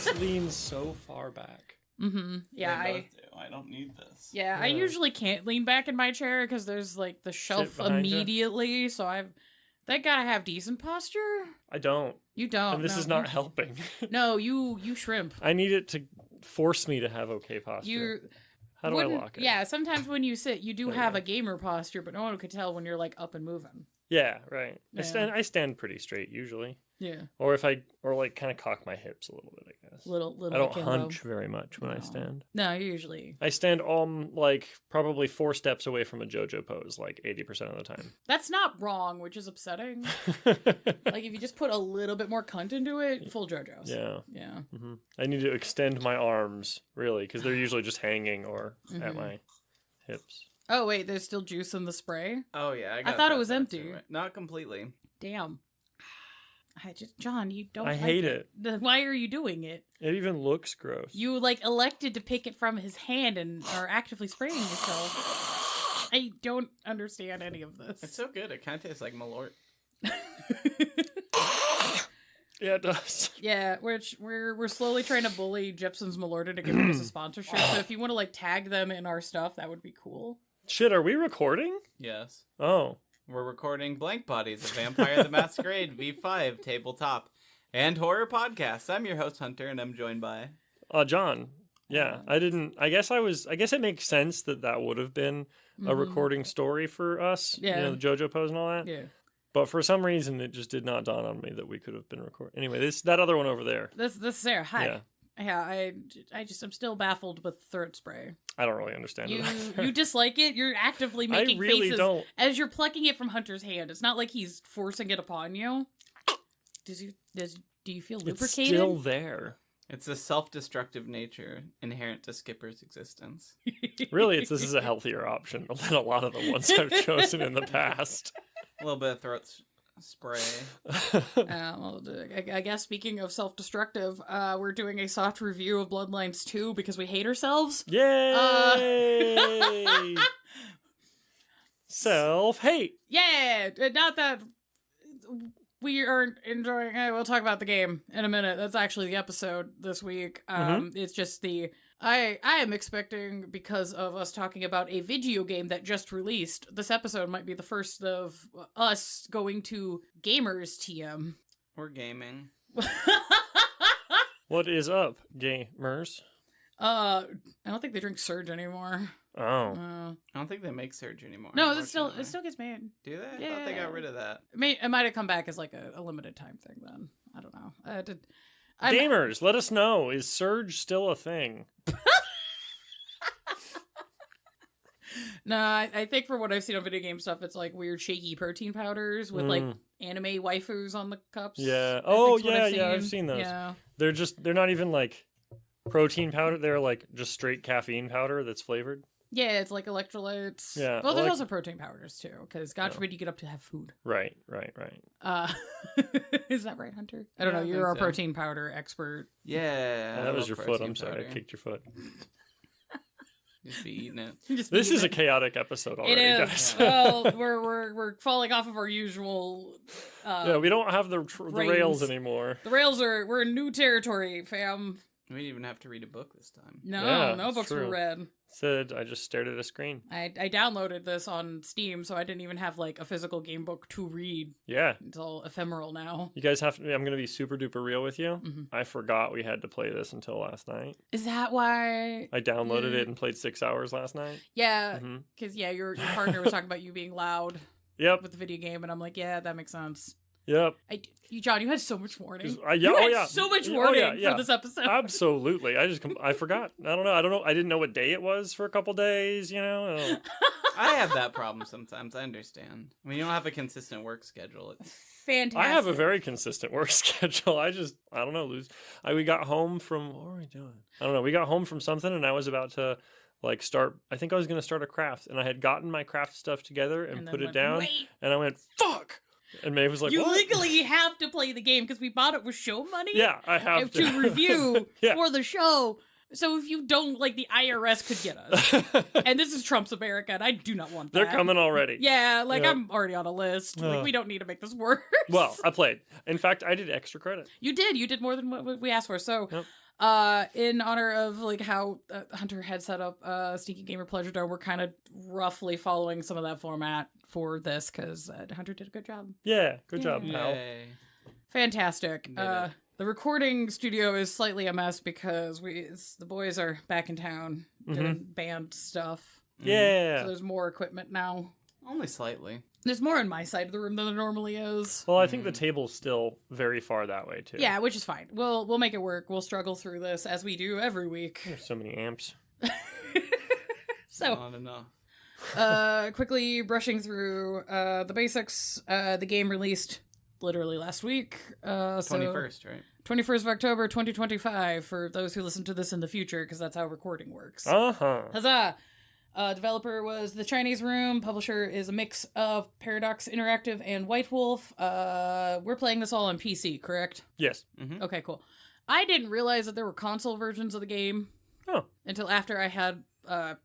this leans so far back. Mm-hmm. Yeah, I don't need this. Yeah, I usually can't lean back in my chair because there's like the shelf immediately, so they gotta have decent posture. I don't. You don't. And this is not helping. No, you shrimp. I need it to force me to have okay posture. How do I lock it? Yeah, sometimes when you sit, you do have a gamer posture, but no one could tell when you're like up and moving. Yeah, right. Yeah. I stand pretty straight usually. Yeah. Or like kind of cock my hips a little bit, I guess. Little I don't akimbo. hunch very much when I stand. No, usually. I stand like probably 4 steps away from a JoJo pose like 80% of the time. That's not wrong, which is upsetting. Like if you just put a little bit more cunt into it, full JoJo's. Yeah. Yeah. Mm-hmm. I need to extend my arms really because they're usually just hanging or at my hips. Oh wait, there's still juice in the spray? Oh yeah, I thought it was empty. Not completely. Damn. John, you don't. I hate it. Why are you doing it? It even looks gross. You elected to pick it from his hand and are actively spraying yourself. I don't understand any of this. It's so good. It kind of tastes like Malort. Yeah, it does. Yeah, which we're slowly trying to bully Gypsum's Malorta to give us a sponsorship. So if you want to tag them in our stuff, that would be cool. Shit, are we recording? Yes. Oh. We're recording Blank Bodies, a Vampire the Masquerade V5 tabletop and horror podcast. I'm your host Hunter, and I'm joined by John. Yeah, I guess it makes sense that would have been a recording story for us. Yeah. The JoJo pose and all that. Yeah. But for some reason, it just did not dawn on me that we could have been recording. Anyway, that other one over there. This is Sarah. Hi. Yeah, I'm still baffled with throat spray. I don't really understand it. You dislike it? You're actively making faces as you're plucking it from Hunter's hand. It's not like he's forcing it upon you. Do you feel lubricated? It's still there. It's a self-destructive nature inherent to Skipper's existence. Really, this is a healthier option than a lot of the ones I've chosen in the past. A little bit of throat spray. I guess speaking of self-destructive, we're doing a soft review of Bloodlines 2 because we hate ourselves. Yay! Self-hate. Yeah, not that we aren't enjoying. We'll talk about the game in a minute. That's actually the episode this week. It's just I am expecting, because of us talking about a video game that just released, this episode might be the first of us going to gamers TM. We're gaming. What is up, gamers? I don't think they drink Surge anymore. Oh. I don't think they make Surge anymore. No, it still gets made. Do they? Yeah. I thought they got rid of that. It might have come back as a limited time thing then. I don't know. Gamers, let us know. Is Surge still a thing? No, I think for what I've seen on video game stuff, it's weird shaky protein powders with anime waifus on the cups. Yeah. I've seen those. Yeah. They're not even protein powder. They're just straight caffeine powder that's flavored. Yeah, it's like electrolytes. Yeah. Well, there's also protein powders too, because God forbid you get up to have food. Right. Is that right, Hunter? I don't know. You're our protein powder expert. Yeah. That was your foot. I'm sorry. I kicked your foot. Just be eating it. This is a chaotic episode already, guys. Well, we're falling off of our usual. We don't have the rails anymore. The rails we're in new territory, fam. We didn't even have to read a book this time. No books were read. I just stared at a screen. I downloaded this on Steam, so I didn't even have a physical game book to read. Yeah. It's all ephemeral now. You guys have to, I'm going to be super duper real with you. Mm-hmm. I forgot we had to play this until last night. Is that why? I downloaded it and played 6 hours last night. Yeah, because your partner was talking about you being loud. Yep. With the video game, and I'm like, yeah, that makes sense. Yep. John, you had so much warning. So much warning for this episode. Absolutely. I forgot. I don't know. I didn't know what day it was for a couple days, I have that problem sometimes. I understand. You don't have a consistent work schedule. It's fantastic. I have a very consistent work schedule. I don't know, we got home from, what were we doing? I don't know. We got home from something and I was about to start, I think I was going to start a craft, and I had gotten my craft stuff together and put it down. Wait. And I went, fuck! And Maeve was like, you what? Legally have to play the game because we bought it with show money. Yeah, I have to review for the show. So if you don't, the IRS could get us. And this is Trump's America, and I do not want that. They're coming already. Yeah, I'm already on a list. We don't need to make this worse. Well, I played. In fact, I did extra credit. You did more than what we asked for. So, In honor of like how Hunter had set up Sneaky Gamer Pleasure Dome, we're kind of roughly following some of that format for this because Hunter did a good job. Yeah, good job, Yay. pal. Yay. Fantastic. Did it. The recording studio is slightly a mess because the boys are back in town doing band stuff. Yeah. So there's more equipment now. Only slightly. There's more in my side of the room than there normally is. Well, I think the table's still very far that way too. Yeah, which is fine. We'll make it work. We'll struggle through this as we do every week. There's so many amps. So, Not enough. quickly brushing through the basics. The game released literally last week. 21st, right? 21st of October, 2025, for those who listen to this in the future, because that's how recording works. Uh-huh. Huzzah! Developer was The Chinese Room. Publisher is a mix of Paradox Interactive and White Wolf. We're playing this all on PC, correct? Yes. Mm-hmm. Okay, cool. I didn't realize that there were console versions of the game Oh. until after I had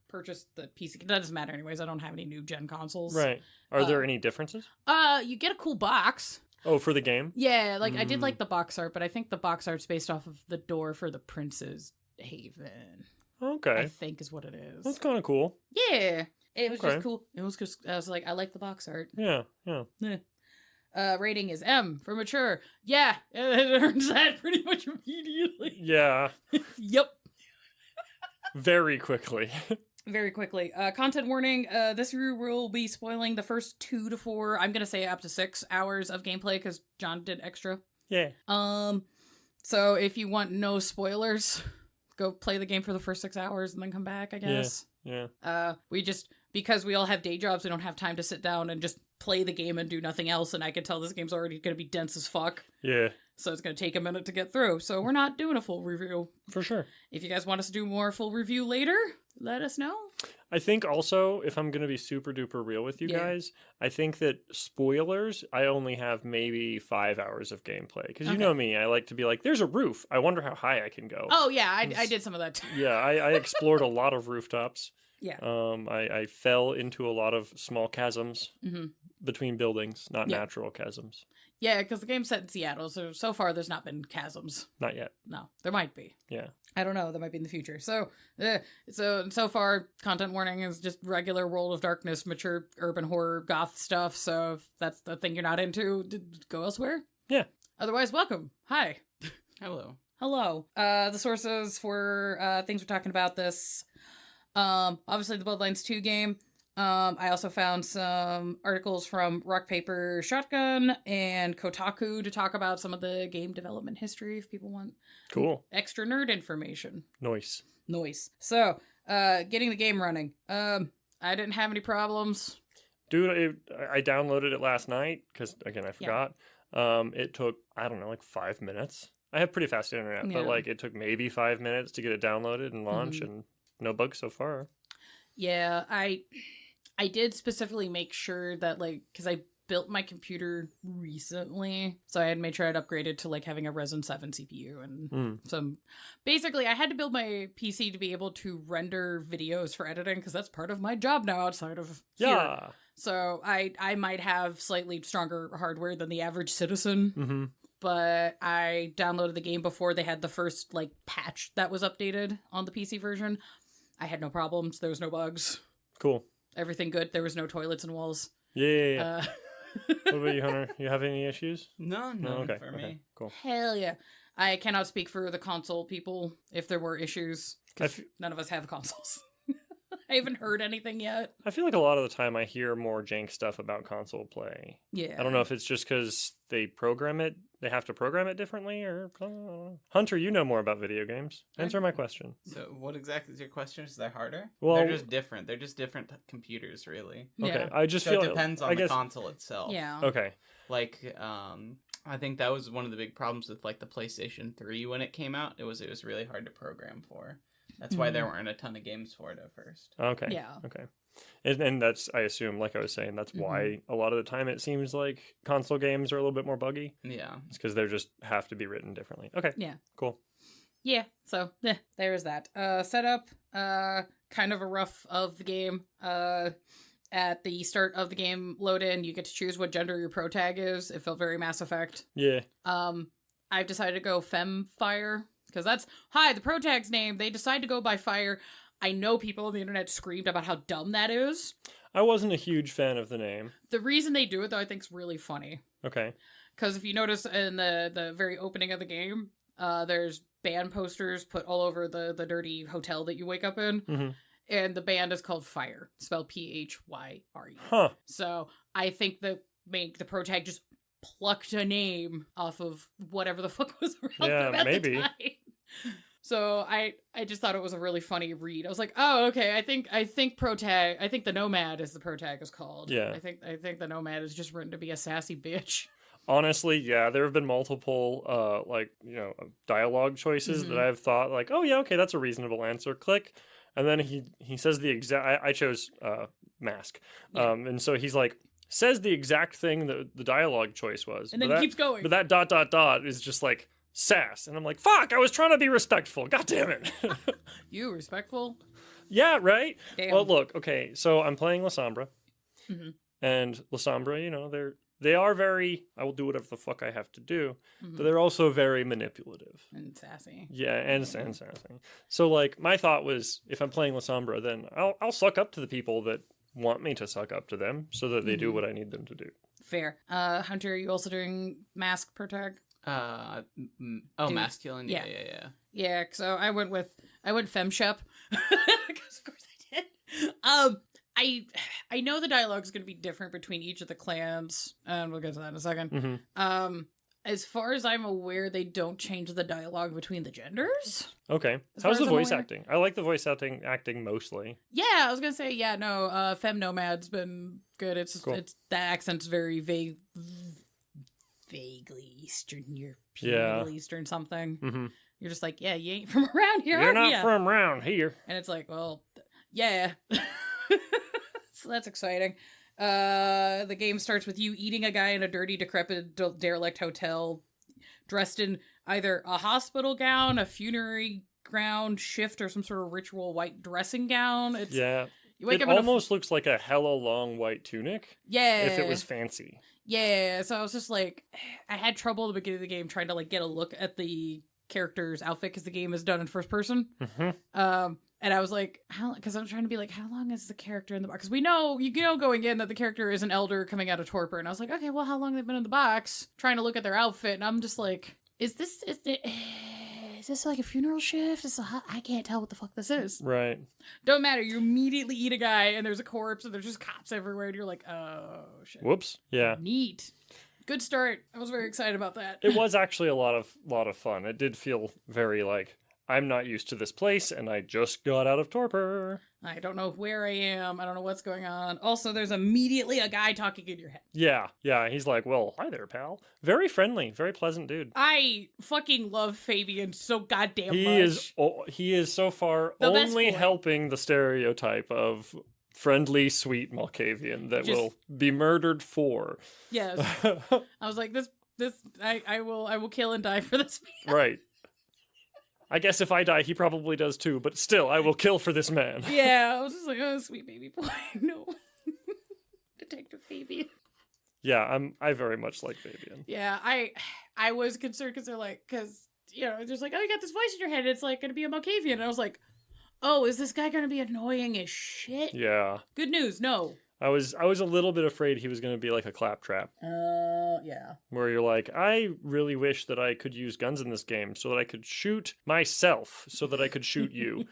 purchased the PC. That doesn't matter anyways. I don't have any new gen consoles. Right. Are there any differences? You get a cool box. Oh, for the game? Yeah, like I did like the box art, but I think the box art's based off of the door for the Prince's Haven. I Okay. think is what it is. That's kind of cool. Yeah. It was Okay. just cool. It was just, I was like, I like the box art. Yeah, yeah. Rating is M for mature. Yeah, it earns that pretty much immediately. Yeah, Yep. very quickly. Very quickly. Content warning, this review will be spoiling the first 2 to 4, I'm gonna say up to 6 hours of gameplay, because John did extra. Yeah. So if you want no spoilers, go play the game for the first 6 hours and then come back, I guess. Yeah. Because we all have day jobs, we don't have time to sit down and just play the game and do nothing else, and I can tell this game's already gonna be dense as fuck. Yeah, So it's gonna take a minute to get through. So we're not doing a full review. for sure. If you guys want us to do more full review later, let us know. I think also, if I'm going to be super duper real with you Yeah. guys, I think that spoilers, I only have maybe 5 hours of gameplay. Because you Okay. know me, I like to be like, there's a roof. I wonder how high I can go. Oh yeah, I did some of that too. Yeah, I explored a lot of rooftops. Yeah. I fell into a lot of small chasms hmm between buildings, not Yeah. natural chasms. Yeah, because the game's set in Seattle, so far there's not been chasms. Not yet. No, there might be. Yeah. I don't know. There might be in the future. So far, content warning is just regular World of Darkness, mature urban horror, goth stuff. So if that's the thing you're not into, go elsewhere. Yeah. Otherwise, welcome. Hi. Hello. Hello. The sources for things we're talking about this. Obviously the Bloodlines 2 game. I also found some articles from Rock Paper Shotgun and Kotaku to talk about some of the game development history if people want Cool. extra nerd information. Nice. Noise. So, getting the game running. I didn't have any problems. Dude, I downloaded it last night because, again, I forgot. It took, I don't know, like 5 minutes. I have pretty fast internet, Yeah. but like it took maybe 5 minutes to get it downloaded and launch, and no bugs so far. Yeah, I did specifically make sure that, like, because I built my computer recently, so I had made sure I'd upgraded to, like, having a Ryzen 7 CPU and some... Basically, I had to build my PC to be able to render videos for editing, because that's part of my job now outside of here. Yeah. So I might have slightly stronger hardware than the average citizen, Mm-hmm. but I downloaded the game before they had the first, like, patch that was updated on the PC version. I had no problems. There was no bugs. Cool. Everything good. There was no toilets and walls. Yeah. What about you, Hunter? You have any issues? No, Okay. for me. Cool. Hell yeah. I cannot speak for the console people if there were issues, because none of us have consoles. I haven't heard anything yet. I feel like a lot of the time I hear more jank stuff about console play. Yeah. I don't know if it's just because they have to program it differently, or I don't know. Hunter, you know more about video games. Answer my question. So, what exactly is your question? Is that harder? Well- they're just different. They're just different computers, really. Okay, Yeah. I just So feel it depends on I the guess, console itself. Yeah. Okay. Like, I think that was one of the big problems with like the PlayStation 3 when it came out. It was really hard to program for. That's why there weren't a ton of games for it at first. Okay. Yeah. Okay. And that's, I assume, like I was saying, that's why a lot of the time it seems like console games are a little bit more buggy. Yeah. It's because they just have to be written differently. Okay. Yeah. Cool. Yeah. So, there is that. Setup, kind of a rough of the game. At the start of the game load in, you get to choose what gender your pro tag is. It felt very Mass Effect. Yeah. I've decided to go Femme Fire, Because that's, hi, the protag's name. They decide to go by fire. I know people on the internet screamed about how dumb that is. I wasn't a huge fan of the name. The reason they do it, though, I think is really funny. Okay. Because if you notice in the very opening of the game, there's band posters put all over the dirty hotel that you wake up in. Mm-hmm. And the band is called Fire, spelled Phyre. Huh. So I think the protag just plucked a name off of whatever the fuck was around them at the time. So I just thought it was a really funny read. I was like, oh, okay. I think protag. I think the Nomad is the protag is called. Yeah. I think the Nomad is just written to be a sassy bitch. Honestly, yeah, there have been multiple, dialogue choices that I've thought, like, oh, yeah, okay, that's a reasonable answer. Click. And then he says the exact, I chose Mask. Yeah. And so he's like, says the exact thing that the dialogue choice was. And then he keeps going. But that ... is just like sass. And I'm like, fuck, I was trying to be respectful. God damn it. You respectful? Yeah, right? Damn. Well, look, okay, so I'm playing La Sombra. Mm-hmm. And La Sombra, they are very, I will do whatever the fuck I have to do, Mm-hmm. but they're also very manipulative. And sassy. Yeah, and sassy. So, like, my thought was, if I'm playing La Sombra, then I'll suck up to the people that want me to suck up to them so that they do what I need them to do. Fair. Hunter, are you also doing Mask protag? Masculine. Yeah. Yeah, so I went femshep. Because of course I did. I know the dialogue is going to be different between each of the clans, and we'll get to that in a second. Mm-hmm. As far as I'm aware, they don't change the dialogue between the genders. Okay. How's the voice acting? I like the voice acting mostly. Yeah, I was going to say, yeah, no, Fem Nomad's been good. It's cool. It's that accent's very vaguely Eastern European, Middle Eastern something. Mm-hmm. You're just like, yeah, you ain't from around here, You're are not from around here. And it's like, well, yeah. So that's exciting. The game starts with you eating a guy in a dirty, decrepit, derelict hotel, dressed in either a hospital gown, a funerary gown, shift, or some sort of ritual white dressing gown. You wake it up almost looks like a hella long white tunic. Yeah. If it was fancy. Yeah, so I was just like, I had trouble at the beginning of the game trying to like get a look at the character's outfit because the game is done in first person. Mm-hmm. And I was like, because I'm trying to be like, how long is the character in the box? Because we know, going in that the character is an elder coming out of torpor. And I was like, okay, well, how long they've been in the box? Trying to look at their outfit. And I'm just like, is this like a funeral shift? I can't tell what the fuck this is. Right. Don't matter. You immediately eat a guy and there's a corpse and there's just cops everywhere. And you're like, oh, shit. Whoops. Yeah. Neat. Good start. I was very excited about that. It was actually a lot of fun. It did feel very like, I'm not used to this place, and I just got out of torpor. I don't know where I am. I don't know what's going on. Also, there's immediately a guy talking in your head. Yeah. He's like, well, hi there, pal. Very friendly, very pleasant dude. I fucking love Fabian so goddamn much. He is so far The best only boy. helping the stereotype of friendly, sweet Malkavian that will be murdered for. Yes. I was like, I will kill and die for this man. Right. I guess if I die, he probably does too, but still, I will kill for this man. Yeah, I was just like, oh, sweet baby boy. No. Detective Fabian. Yeah, I very much like Fabian. Yeah, I was concerned because there's like, oh, you got this voice in your head. It's like going to be a Malkavian. And I was like, oh, is this guy going to be annoying as shit? Yeah. Good news, no. I was a little bit afraid he was going to be like a claptrap. Yeah. Where you're like, I really wish that I could use guns in this game so that I could shoot myself so that I could shoot you.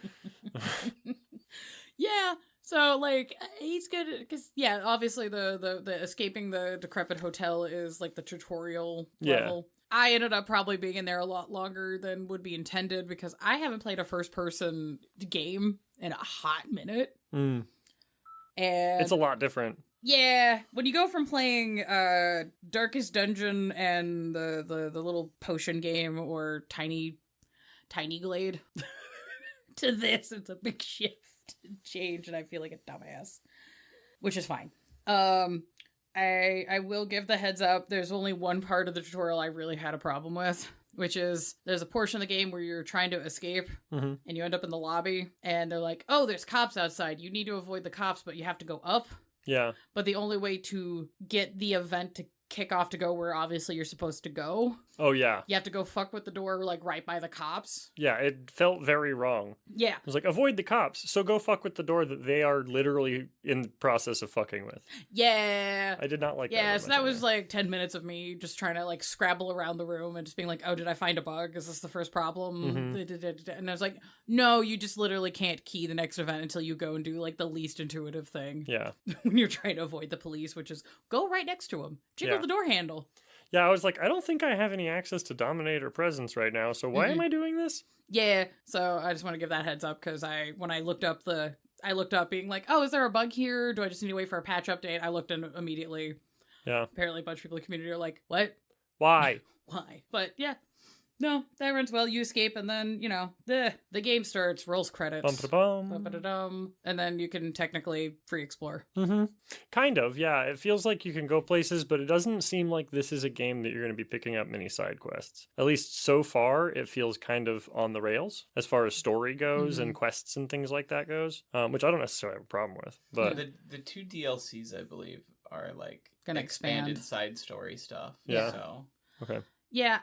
Yeah. So, like, he's good because, yeah, obviously the escaping the decrepit hotel is, like, the tutorial level. I ended up probably being in there a lot longer than would be intended because I haven't played a first-person game in a hot minute. Mm. And it's a lot different. Yeah, when you go from playing Darkest Dungeon and the little potion game or Tiny Glade to this, it's a big shift and change, and I feel like a dumbass, which is fine. I will give the heads up. There's only one part of the tutorial I really had a problem with, which is there's a portion of the game where you're trying to escape and you end up in the lobby and they're like, oh, there's cops outside. You need to avoid the cops, but you have to go up. Yeah. But the only way to get the event to kick off to go where obviously you're supposed to go Oh, yeah. You have to go fuck with the door, like, right by the cops. Yeah, it felt very wrong. Yeah. It was like, avoid the cops, so go fuck with the door that they are literally in the process of fucking with. Yeah. I did not like that. Yeah, very so much that was either. like 10 minutes of me just trying to like scrabble around the room and just being like, oh, did I find a bug? Is this the first problem? And I was like, no, you just literally can't key the next event until you go and do like the least intuitive thing Yeah. when you're trying to avoid the police, which is go right next to them, jiggle Yeah. the door handle. Yeah, I was like, I don't think I have any access to Dominator presence right now, so why am I doing this? Yeah, so I just want to give that heads up because when I looked up being like, oh, is there a bug here? Do I just need to wait for a patch update? I looked in immediately. Yeah. Apparently a bunch of people in the community are like, what? Why? Why? But yeah. No, that runs well. You escape, and then, you know, the game starts, rolls credits. Bum-ba-da-bum. Bum-ba-da-dum, and then you can technically free explore. Mm-hmm. Kind of, yeah. It feels like you can go places, but it doesn't seem like this is a game that you're going to be picking up many side quests. At least so far, it feels kind of on the rails as far as story goes and quests and things like that goes, which I don't necessarily have a problem with. But the 2 DLCs, I believe, are like Gonna expanded expand. side story stuff. Yeah. So okay. Yeah,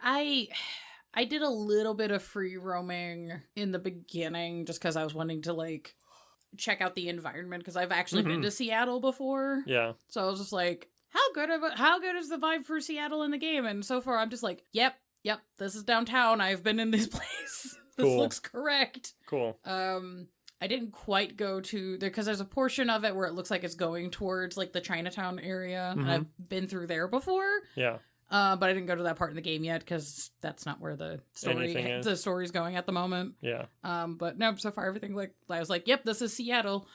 I did a little bit of free roaming in the beginning just because I was wanting to, like, check out the environment because I've actually been to Seattle before. Yeah. So I was just like, how good is the vibe for Seattle in the game? And so far I'm just like, yep, this is downtown. I've been in this place. This Cool. looks correct. Cool. I didn't quite go to there because there's a portion of it where it looks like it's going towards like the Chinatown area. And I've been through there before. Yeah. But I didn't go to that part in the game yet because that's not where the story's going at the moment. Yeah. But no, so far everything I was like, yep, this is Seattle.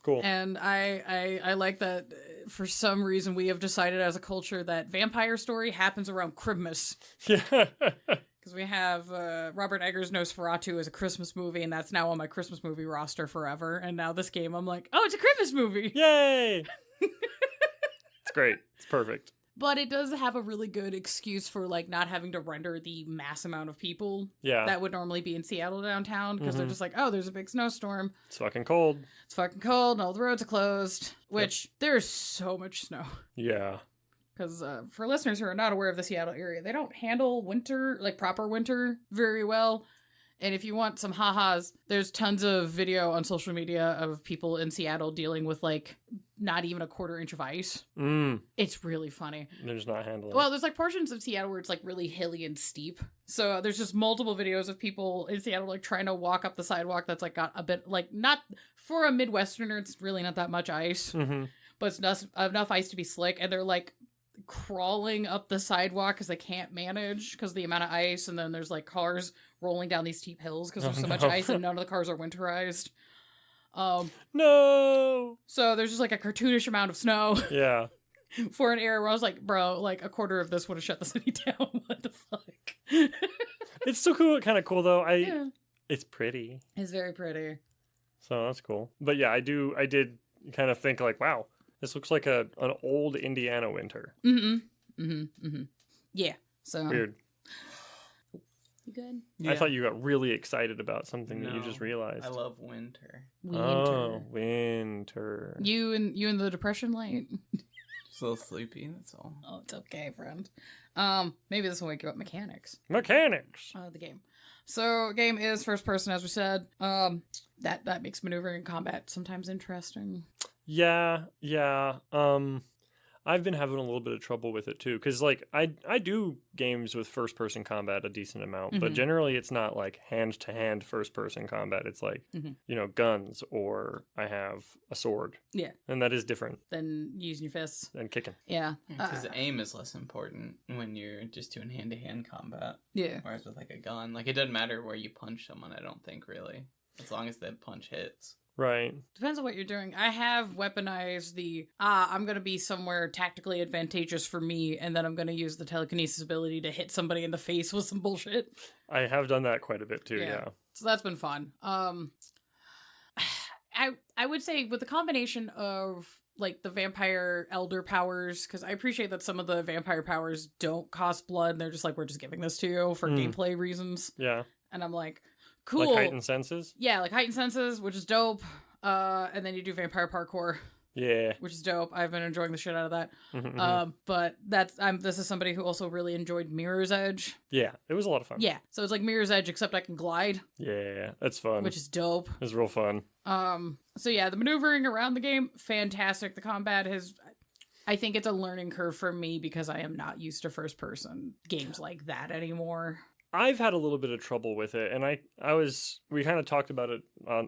Cool. And I like that for some reason we have decided as a culture that vampire story happens around Christmas. Yeah. Because we have Robert Eggers' Nosferatu as a Christmas movie, and that's now on my Christmas movie roster forever. And now this game, I'm like, oh, it's a Christmas movie. Yay! It's great. It's perfect. But it does have a really good excuse for like not having to render the mass amount of people Yeah. that would normally be in Seattle downtown because they're just like, oh, there's a big snowstorm. It's fucking cold. It's fucking cold and all the roads are closed, which there's so much snow. Yeah. Because for listeners who are not aware of the Seattle area, they don't handle winter, like proper winter, very well. And if you want some ha-has, there's tons of video on social media of people in Seattle dealing with like not even a quarter inch of ice. It's really funny. They're just not handling Well, there's like portions of Seattle where it's like really hilly and steep. So there's just multiple videos of people in Seattle like trying to walk up the sidewalk that's like got a bit like not for a Midwesterner, it's really not that much ice, but it's enough ice to be slick. And they're like crawling up the sidewalk because they can't manage because the amount of ice. And then there's like cars rolling down these steep hills because there's so much ice and none of the cars are winterized. No. So there's just like a cartoonish amount of snow. Yeah. For an area where I was like, bro, like a quarter of this would have shut the city down. What the fuck? It's still cool. Kind of cool though. It's pretty. It's very pretty. So that's cool. But yeah, I did kind of think like, wow, this looks like an old Indiana winter. Yeah. So Weird. You good? I thought you got really excited about something that you No, just realized. I love winter. Oh, winter. You and the depression light. Just a little sleepy, that's all. Oh, it's okay, friend. Maybe this will wake you up. Mechanics. Mechanics. The game. So, game is first person, as we said. That makes maneuvering and combat sometimes interesting. Yeah. I've been having a little bit of trouble with it too, because like I do games with first person combat a decent amount, but generally it's not like hand to hand first person combat. It's like guns, or I have a sword. Yeah, and that is different than using your fists and kicking. Yeah, because aim is less important when you're just doing hand to hand combat. Yeah, whereas with like a gun, like it doesn't matter where you punch someone. I don't think really, as long as that punch hits. Right. Depends on what you're doing. I have weaponized I'm going to be somewhere tactically advantageous for me, and then I'm going to use the telekinesis ability to hit somebody in the face with some bullshit. I have done that quite a bit too, yeah. So that's been fun. I would say with the combination of like the vampire elder powers, because I appreciate that some of the vampire powers don't cost blood, and they're just like, we're just giving this to you for gameplay reasons. Yeah. And I'm like, cool. Like heightened senses? Yeah, like heightened senses, which is dope. And then you do vampire parkour. Yeah. which is dope. I've been enjoying the shit out of that. Mhm. But this is somebody who also really enjoyed Mirror's Edge. Yeah, it was a lot of fun. Yeah, so it's like Mirror's Edge, except I can glide, Yeah, that's fun. which is dope. It's real fun. So yeah, the maneuvering around the game, fantastic. The combat I think it's a learning curve for me because I am not used to first person games like that anymore. I've had a little bit of trouble with it, and we kind of talked about it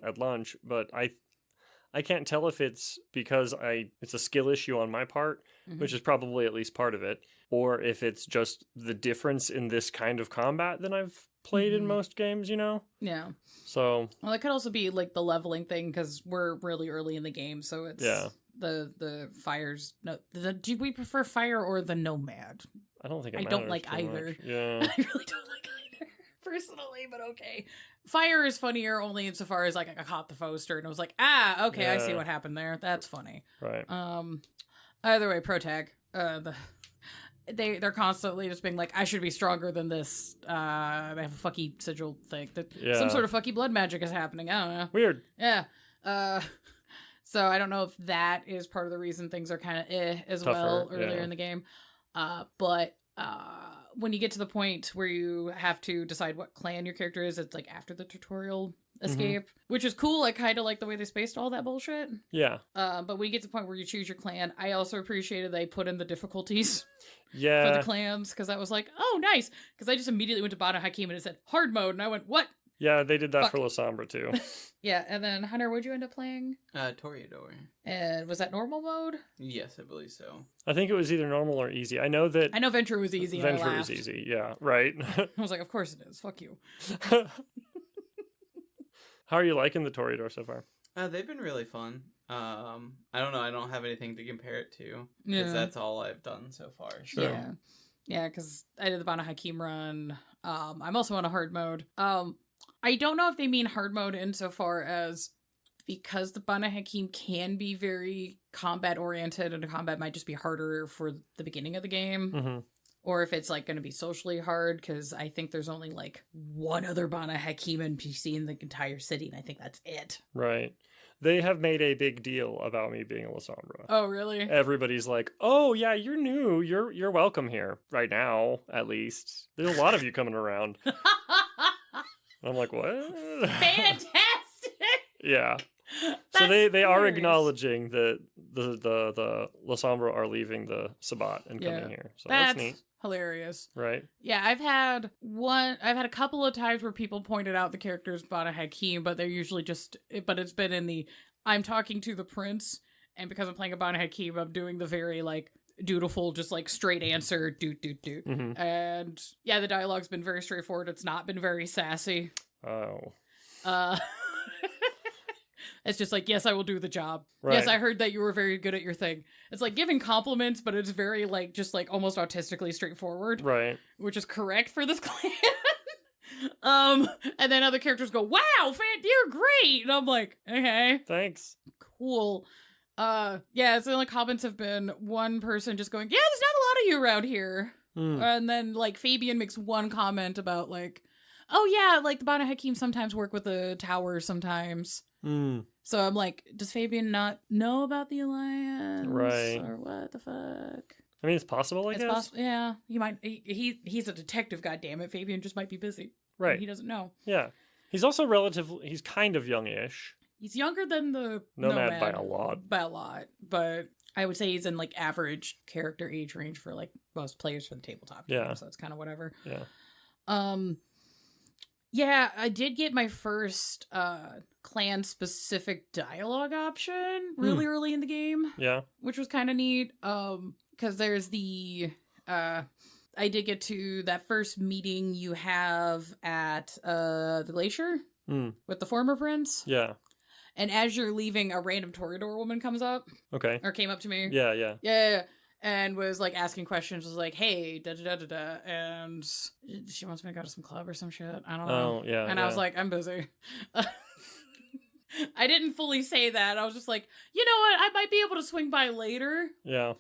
at lunch, but I can't tell if it's because it's a skill issue on my part, which is probably at least part of it, or if it's just the difference in this kind of combat than I've played in most games, you know? Yeah. So, Well, it could also be like the leveling thing because we're really early in the game, so it's the fires. No, do we prefer fire or the nomad? I don't think I don't like either. Much. Yeah. I really don't like either personally, but okay. Fire is funnier only insofar as like I caught the Foster and I was like, okay, I see what happened there. That's funny. Right. Either way, pro tag. They're constantly just being like, I should be stronger than this. They have a fucky sigil thing. Some sort of fucky blood magic is happening. I don't know. Weird. Yeah. So I don't know if that is part of the reason things are kind of as Tougher, well earlier in the game. But when you get to the point where you have to decide what clan your character is, it's like after the tutorial escape, which is cool. I kind of like the way they spaced all that bullshit. Yeah. But when you get to the point where you choose your clan, I also appreciated they put in the difficulties for Yeah. the clans, because I was like, oh, nice. Because I just immediately went to Bana Hakim and it said hard mode, and I went, what? Yeah, they did that Fuck. for La Sombra too. Yeah, and then Hunter, what'd you end up playing? Toreador. And was that normal mode? Yes, I believe so. I think it was either normal or easy. I know that I know Venture was easy. And I Venture was laughed. easy. Yeah, right. I was like, of course it is. Fuck you. How are you liking the Toreador so far? They've been really fun. I don't know. I don't have anything to compare it to Yeah. because that's all I've done so far. So. Yeah. Yeah, because I did the Bana Hakim run. I'm also on a hard mode. I don't know if they mean hard mode insofar as because the Bana Hakim can be very combat oriented and the combat might just be harder for the beginning of the game. Or if it's like going to be socially hard, because I think there's only like one other Bana Hakim NPC in the entire city, and I think that's it. Right. They have made a big deal about me being a La Sombra. Oh, really? Everybody's like, "Oh yeah, you're new. You're welcome here right now. At least there's a lot of you coming around." And I'm like, "What?" Fantastic! Yeah. So That's they are hilarious. acknowledging that the La Sombra are leaving the Sabbat and coming here. So that's neat, hilarious. right? Yeah, I've had a couple of times where people pointed out the character's Bana Hakim, but they're usually but it's been in the, I'm talking to the prince, and because I'm playing a Bana Hakim, I'm doing the very, like, dutiful, just, like, straight answer, doot. And, yeah, the dialogue's been very straightforward. It's not been very sassy. Oh, It's just like, yes, I will do the job. Right. Yes, I heard that you were very good at your thing. It's like giving compliments, but it's very, like, just, like, almost autistically straightforward. right. Which is correct for this clan. And then other characters go, wow, you're great. And I'm like, okay, Thanks. cool. Yeah, so the only comments have been one person just going, yeah, there's not a lot of you around here. And then, like, Fabian makes one comment about, like, oh, yeah, like, the Bana Hakim sometimes work with the tower sometimes. So I'm like, does Fabian not know about the Alliance? Right. Or what the fuck? I mean, it's possible, I guess. Possible. Yeah, he might. He's a detective. goddammit. Fabian just might be busy. Right. He doesn't know. Yeah. He's also he's kind of youngish. He's younger than the Nomad by a lot. By a lot, but I would say he's in like average character age range for like most players for the tabletop game. Yeah. So it's kind of whatever. Yeah. Yeah, I did get my first clan specific dialogue option really early in the game. Yeah. Which was kind of neat. Because there's the I did get to that first meeting you have at the glacier with the former prince. Yeah. And as you're leaving, a random Toreador woman comes up. Okay. Or came up to me. Yeah. Yeah. And was like asking questions, was like, hey, and she wants me to go to some club or some shit. I don't know. Oh, yeah. And I was like, I'm busy. I didn't fully say that. I was just like, you know what? I might be able to swing by later. Yeah.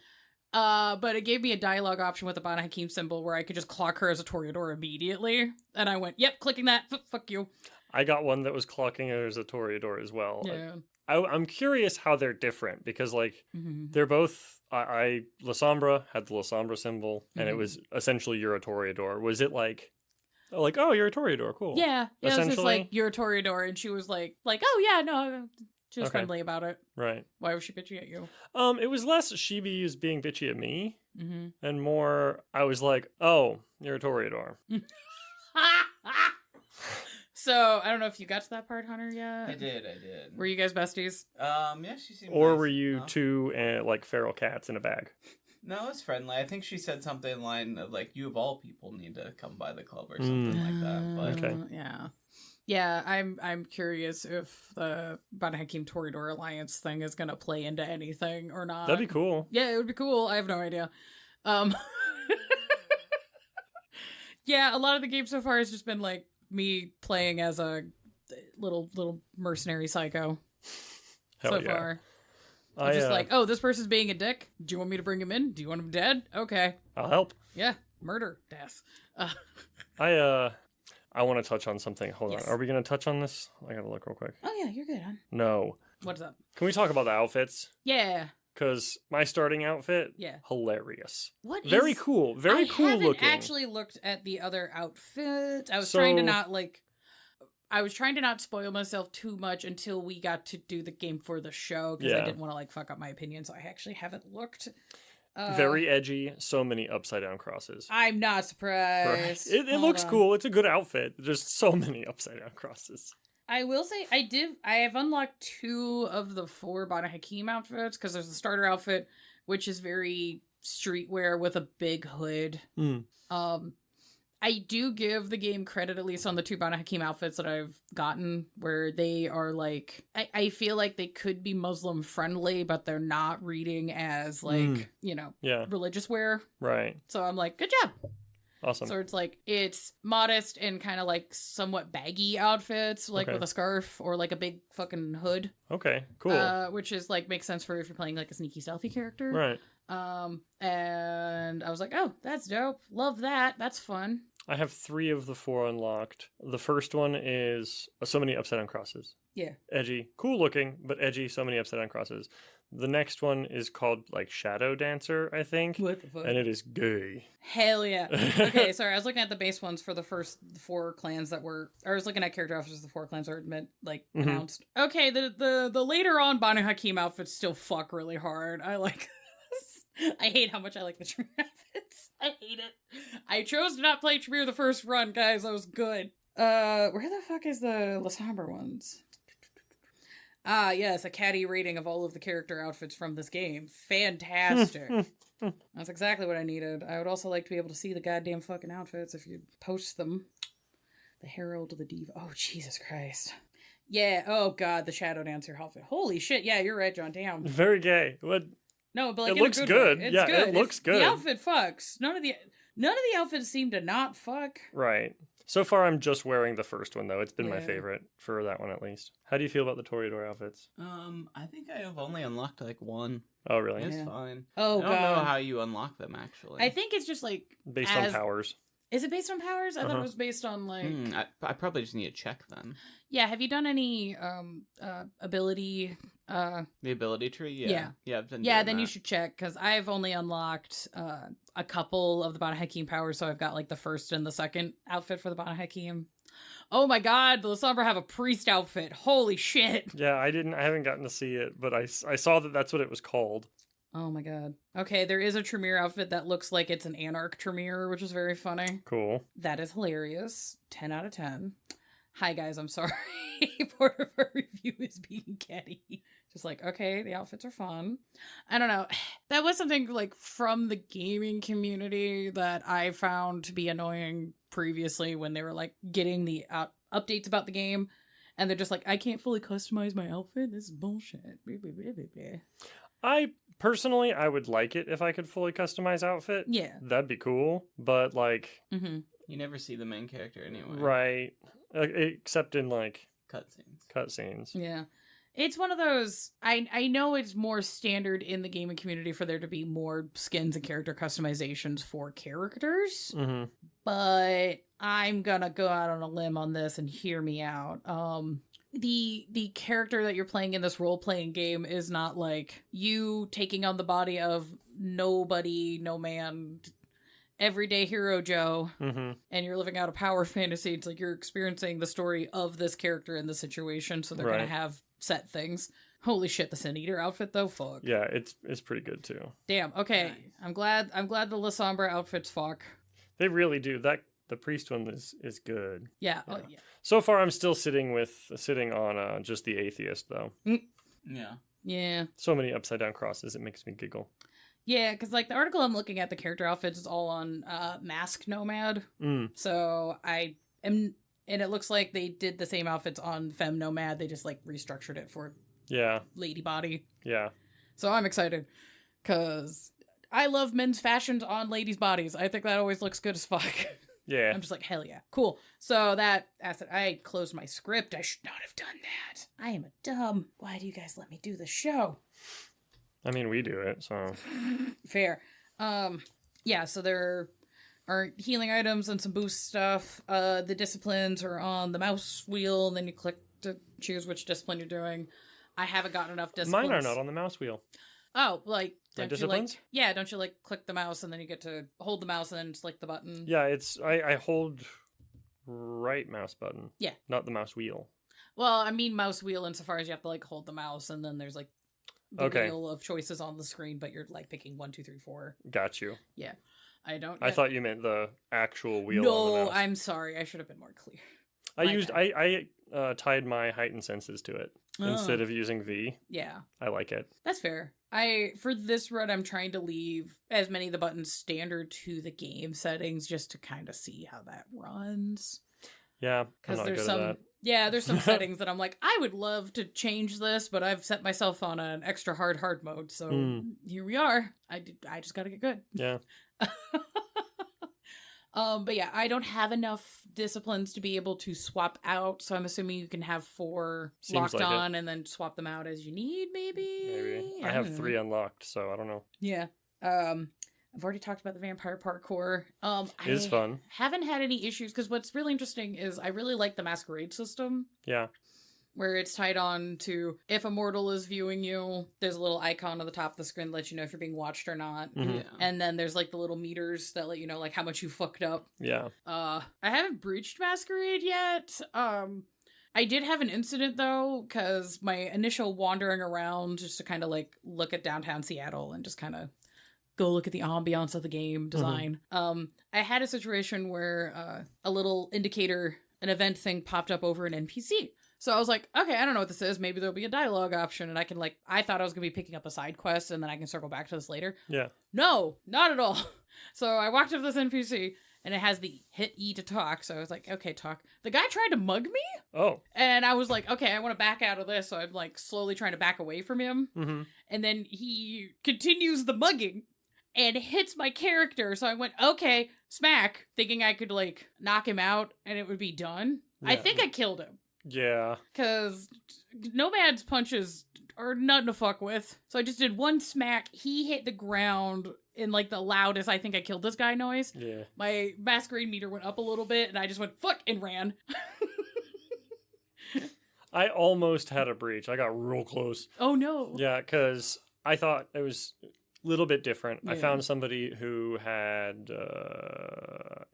But it gave me a dialogue option with the Bana Hakim symbol where I could just clock her as a Toreador immediately. And I went, yep, clicking that. Fuck you. I got one that was clocking her as a Toreador as well. Yeah. I'm curious how they're different because like they're both. Lasombra had the Lasombra symbol, and it was essentially you're a Toreador. Was it like oh, you're a Toreador, cool. Yeah, it was just Essentially? like you're a Toreador, and she was like, oh yeah, no, she was Okay. friendly about it. Right. Why was she bitchy at you? It was less Shibi's being bitchy at me, Mm-hmm. and more I was like, oh, you're a Toreador. So I don't know if you got to that part, Hunter, yet. I did. Were you guys besties? Yeah, she seemed Or nice. were you No. two like feral cats in a bag? No, it's friendly. I think she said something in line of like, "You of all people need to come by the club" or something like that. But Okay. Yeah, I'm curious if the Banu Hakim Toreador Alliance thing is gonna play into anything or not. That'd be cool. Yeah, it would be cool. I have no idea. Yeah, a lot of the game so far has just been like me playing as a little mercenary psycho Hell so yeah. far. I, I'm just like, oh, this person's being a dick. Do you want me to bring him in? Do you want him dead? Okay. I'll help. Yeah, murder, death. I want to touch on something. Hold Yes. on. Are we going to touch on this? I gotta look real quick. Oh yeah, you're good, hon. No. What's up? Can we talk about the outfits? Yeah. Because my starting outfit, Yeah. hilarious. What? Very cool. Very cool I haven't looking. actually looked at the other outfit. I was So- trying to not spoil myself too much until we got to do the game for the show because I Yeah. didn't want to like fuck up my opinion. So I actually haven't looked. Very edgy. So many upside down crosses. I'm not Right. surprised. It Hold looks on. cool. It's a good outfit. There's so many upside down crosses. I will say I have unlocked 2 of the 4 Banu Hakim outfits because there's the starter outfit, which is very streetwear with a big hood. Mm. I do give the game credit, at least on the 2 Banu Hakim outfits that I've gotten, where they are like, I feel like they could be Muslim friendly, but they're not reading as like, Yeah. religious wear. Right. So I'm like, good job. Awesome. So it's like, it's modest and kind of like somewhat baggy outfits, like Okay. with a scarf or like a big fucking hood. Okay. Cool. Which is like, makes sense for if you're playing like a sneaky stealthy character. Right. And I was like, oh, that's dope. Love that. That's fun. I have 3 of the 4 unlocked. The first one is so many upside down crosses. Yeah. Edgy. Cool looking, but edgy. So many upside down crosses. The next one is called like Shadow Dancer, I think. What the fuck? And it is gay. Hell yeah. Okay, sorry, I was looking at the base ones for the first 4 clans that were, or I was looking at character outfits, the 4 clans that were announced. Okay, the later on Banu Hakim outfits still fuck really hard. I like I hate how much I like the Tremere outfits. I hate it. I chose to not play Tremere the first run, guys. That was good. Where the fuck is the Lasombra ones? Ah, yes, a catty rating of all of the character outfits from this game. Fantastic. That's exactly what I needed. I would also like to be able to see the goddamn fucking outfits if you post them. The Herald of the Diva. Oh, Jesus Christ. Yeah, oh god, the Shadow Dancer outfit. Holy shit, yeah, you're right, John. Damn. Very gay. What? No, but like It in a looks good good. way. It's Yeah, good. it looks good. The outfit fucks. None of the outfits seem to not fuck. Right. So far, I'm just wearing the first one, though. It's been my Yeah. favorite for that one, at least. How do you feel about the Toreador outfits? I think I have only unlocked like 1. Oh, really? It's Yeah. fine. Oh I don't know god. how you unlock them actually. I think it's just like Based as- on powers. Is it based on powers? I thought Uh-huh. it was based on like I probably just need to check then. Yeah, have you done any ability The ability tree, Yeah. I've been Yeah, doing then you that. should check because I've only unlocked a couple of the Banu Hakim powers, so I've got like the first and the second outfit for the Banu Hakim. Oh my god, the Lasombra have a priest outfit. Holy shit. Yeah, I haven't gotten to see it, but I saw that that's what it was called. Oh my god. Okay, there is a Tremere outfit that looks like it's an Anarch Tremere, which is very funny. Cool. That is hilarious. 10 out of 10. Hi guys, I'm sorry. Part of our review is being catty. Just like, okay, the outfits are fun. I don't know. That was something like from the gaming community that I found to be annoying previously when they were like getting the updates about the game. And they're just like, I can't fully customize my outfit. This is bullshit. Blah, blah, blah, blah, blah. I would like it if I could fully customize outfit. Yeah. That'd be cool. But like, Mm-hmm. You never see the main character anyway. right. Except in like Cutscenes. cutscenes. Yeah. It's one of those, I know it's more standard in the gaming community for there to be more skins and character customizations for characters, Mm-hmm. but I'm gonna go out on a limb on this and hear me out. the character that you're playing in this role-playing game is not like you taking on the body of nobody, no man, everyday hero Joe, and you're living out a power fantasy. It's like you're experiencing the story of this character in the situation, so they're gonna have set things. Holy shit, the Sin Eater outfit though, fuck. Yeah, it's pretty good too. Damn. Okay, Nice. I'm glad the La Sombra outfits fuck. They really do. The priest one is good. Yeah. Oh, yeah. So far, I'm still sitting on just the atheist though. Yeah. Yeah. So many upside down crosses, it makes me giggle. Yeah, because like the article I'm looking at, the character outfits is all on Mask Nomad. So I am, and it looks like they did the same outfits on Femme Nomad. They just like restructured it for lady body. Yeah. So I'm excited because I love men's fashions on ladies' bodies. I think that always looks good as fuck. Yeah. I'm just like, hell yeah. Cool. So that asset, I closed my script. I should not have done that. I am a dumb. Why do you guys let me do the show? I mean, we do it, so. Fair. Yeah, so there are healing items and some boost stuff. The disciplines are on the mouse wheel, and then you click to choose which discipline you're doing. I haven't gotten enough disciplines. Mine are not on the mouse wheel. Oh, like, My don't you disciplines? don't you like click the mouse and then you get to hold the mouse and then select the button? Yeah, I hold right mouse button. Yeah. Not the mouse wheel. Well, I mean mouse wheel insofar as you have to like hold the mouse and then there's like the wheel of choices on the screen, but you're like picking 1, 2, 3, 4. Got you. Yeah. I thought you meant the actual wheel on the No, mouse. I'm sorry. I should have been more clear. I tied my heightened senses to it instead of using V. Yeah. I like it. That's fair. For this run, I'm trying to leave as many of the buttons standard to the game settings just to kind of see how that runs. Yeah, I'm Because not there's good some, at that. yeah, there's some settings that I'm like, I would love to change this, but I've set myself on an extra hard mode, so here we are. I just gotta get good. Yeah. But yeah, I don't have enough disciplines to be able to swap out, so I'm assuming you can have 4 Seems locked like on and then swap them out as you need, maybe? Maybe. I don't have know. 3 unlocked, so I don't know. Yeah. I've already talked about the vampire parkour. It's fun. Haven't had any issues, because what's really interesting is I really like the Masquerade system. Yeah. Where it's tied on to if a mortal is viewing you, there's a little icon on the top of the screen that lets you know if you're being watched or not. Mhm. Yeah. And then there's like the little meters that let you know like how much you fucked up. Yeah. I haven't breached Masquerade yet. I did have an incident though, because my initial wandering around just to kind of like look at downtown Seattle and just kind of go look at the ambiance of the game design. I had a situation where a little indicator, an event thing popped up over an NPC. So I was like, okay, I don't know what this is. Maybe there'll be a dialogue option and I can like, I thought I was going to be picking up a side quest and then I can circle back to this later. Yeah. No, not at all. So I walked up to this NPC and it has the hit E to talk. So I was like, okay, talk. The guy tried to mug me. Oh. And I was like, okay, I want to back out of this. So I'm like slowly trying to back away from him. Mm-hmm. And then he continues the mugging and hits my character. So I went, okay, smack, thinking I could like knock him out and it would be done. I Yeah. think I killed him. Yeah. Because Nomad's punches are nothing to fuck with. So I just did one smack. He hit the ground in like the loudest I think I killed this guy noise. Yeah. My Masquerade meter went up a little bit and I just went fuck and ran. I almost had a breach. I got real close. Oh no. Yeah, because I thought it was a little bit different. I Yeah. found somebody who had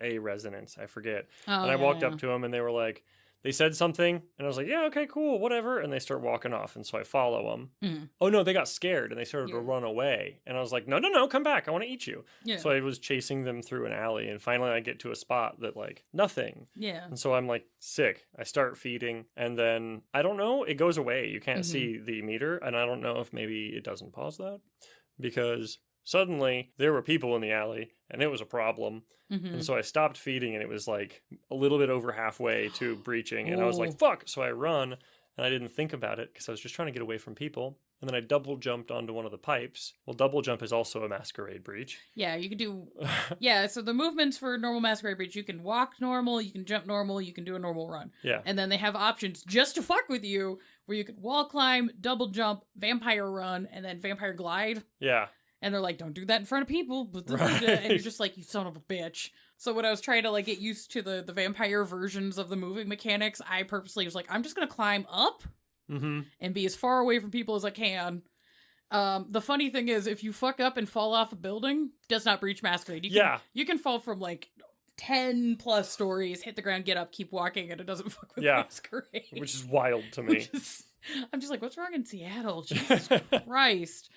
a resonance. I forget. Oh, And I walked yeah. up to him and they were like, they said something and I was like, yeah, okay, cool, whatever. And they start walking off. And so I follow them. Mhm. Oh no, they got scared and they started to Yeah. run away. And I was like, no, come back. I want to eat you. Yeah. So I was chasing them through an alley and finally I get to a spot that like nothing. Yeah. And so I'm like sick. I start feeding and then I don't know, it goes away. You can't Mhm. see the meter. And I don't know if maybe it doesn't pause that because suddenly there were people in the alley and it was a problem. Mhm. And so I stopped feeding and it was like a little bit over halfway to breaching. And I was Ooh. like, fuck. So I run and I didn't think about it because I was just trying to get away from people. And then I double jumped onto one of the pipes. Well, double jump is also a Masquerade breach. Yeah, you could do. Yeah, so the movements for normal Masquerade breach, you can walk normal, you can jump normal, you can do a normal run. Yeah. And then they have options just to fuck with you, where you could wall climb, double jump, vampire run, and then vampire glide. Yeah. And they're like, don't do that in front of people. Right. And you're just like, you son of a bitch. So when I was trying to like get used to the vampire versions of the moving mechanics, I purposely was like, I'm just going to climb up and be as far away from people as I can. The funny thing is, if you fuck up and fall off a building, does not breach Masquerade. You can fall from like 10 plus stories, hit the ground, get up, keep walking, and it doesn't fuck with Masquerade. Which is wild to me. I'm just like, what's wrong in Seattle? Jesus Christ.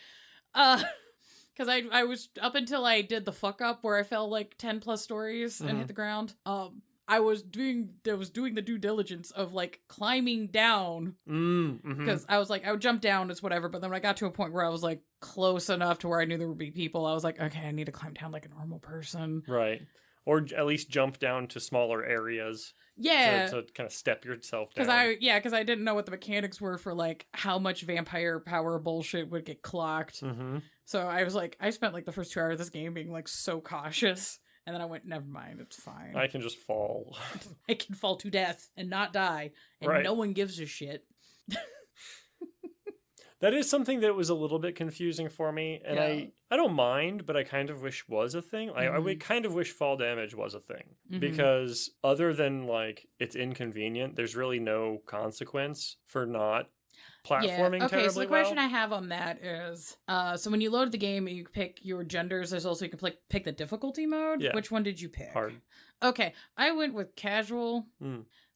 Because I was, up until I did the fuck up where I fell like 10 plus stories and hit the ground, I was doing the due diligence of like climbing down because I was like, I would jump down, it's whatever. But then when I got to a point where I was like close enough to where I knew there would be people, I was like, okay, I need to climb down like a normal person. Right. Or at least jump down to smaller areas. Yeah. To kind of step yourself down. Because I didn't know what the mechanics were for like how much vampire power bullshit would get clocked. So I was like, I spent like the first 2 hours of this game being like so cautious. And then I went, never mind, it's fine. I can just fall. I can fall to death and not die. And no one gives a shit. That is something that was a little bit confusing for me. And I don't mind, but I kind of wish was a thing. I would kind of wish fall damage was a thing. Because other than like, it's inconvenient, there's really no consequence for not platforming terribly okay, so the question I have on that is, so when you load the game and you pick your genders, there's also you can pick the difficulty mode. Yeah. Which one did you pick? Hard. Okay, I went with casual.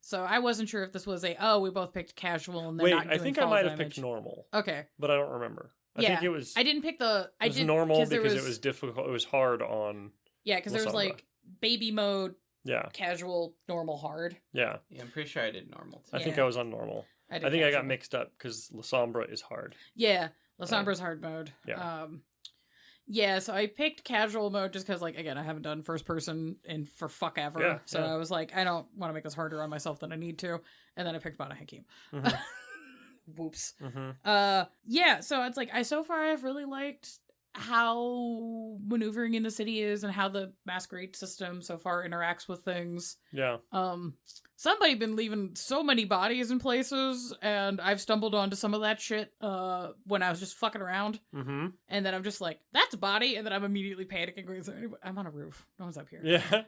So I wasn't sure if this was we both picked casual and then not doing I think fall I might damage. have picked normal. Okay. But I don't remember. I think it was... I didn't pick the... It was normal because it was difficult. It was hard on... Yeah, because there was like baby mode, yeah, casual, normal, hard. Yeah. Yeah, I'm pretty sure I did normal too. I think I was on normal. I think I got mixed up because La Sombra is hard. Yeah, La Sombra's hard mode. Yeah. Yeah, so I picked casual mode just because, like, again, I haven't done first person in for fuck ever. Yeah, so I was like, I don't want to make this harder on myself than I need to. And then I picked Bana Hakim. Whoops. Yeah, so it's like, so far I've really liked how maneuvering in the city is and how the Masquerade system so far interacts with things. Yeah. Somebody been leaving so many bodies in places, and I've stumbled onto some of that shit when I was just fucking around. And then I'm just like, that's a body, and then I'm immediately panicking. Going, I'm on a roof. No one's up here. Yeah.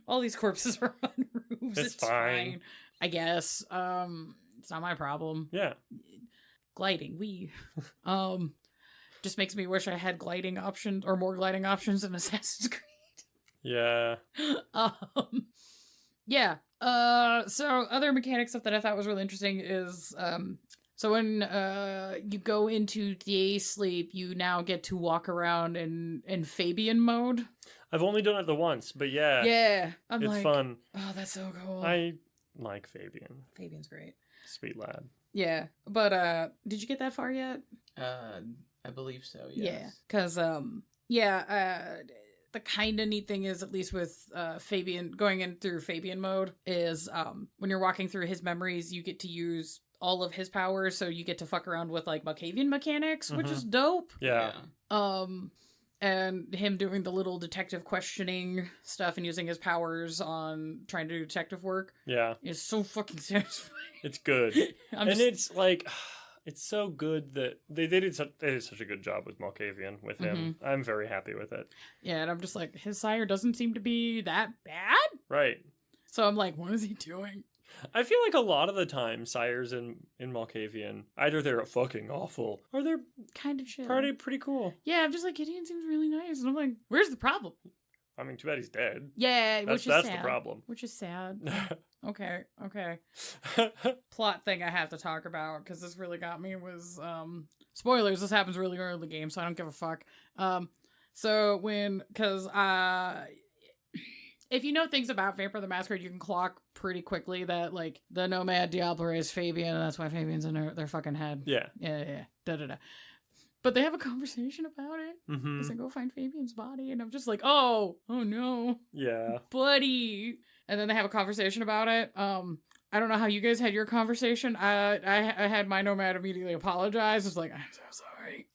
All these corpses are on roofs. It's fine. I guess. It's not my problem. Yeah. Gliding. Just makes me wish I had gliding options or more gliding options in Assassin's Creed. Yeah. Yeah. So other mechanic stuff that I thought was really interesting is, so when you go into day sleep, you now get to walk around in Fabian mode. I've only done it the once, but yeah. Yeah. It's fun. Oh, that's so cool. I like Fabian. Fabian's great. Sweet lad. Yeah. But, did you get that far yet? I believe so, yes. Yeah. Because, the kind of neat thing is, at least with Fabian, going in through Fabian mode, is when you're walking through his memories, you get to use all of his powers, so you get to fuck around with, like, Malkavian mechanics, which is dope. Yeah. And him doing the little detective questioning stuff and using his powers on trying to do detective work. Yeah. Is so fucking satisfying. It's good. It's like... It's so good that they did such a good job with Malkavian, with him. I'm very happy with it. Yeah, and I'm just like, his sire doesn't seem to be that bad. Right. So I'm like, what is he doing? I feel like a lot of the time, sires in Malkavian, either they're fucking awful, or they're kind of chill. Pretty cool. Yeah, I'm just like, Gideon seems really nice. And I'm like, where's the problem? I mean, too bad he's dead. Yeah, that's sad. the problem. Which is sad. Okay. Plot thing I have to talk about, because this really got me, was, spoilers, this happens really early in the game, so I don't give a fuck. If you know things about Vampire the Masquerade, you can clock pretty quickly that, like, the Nomad Diablo is Fabian, and that's why Fabian's in their fucking head. Yeah. Da-da-da. But they have a conversation about it. Because they go find Fabian's body, and I'm just like, oh no. Yeah. Buddy. And then they have a conversation about it. I don't know how you guys had your conversation. I had my Nomad immediately apologize. It's like, I'm so sorry.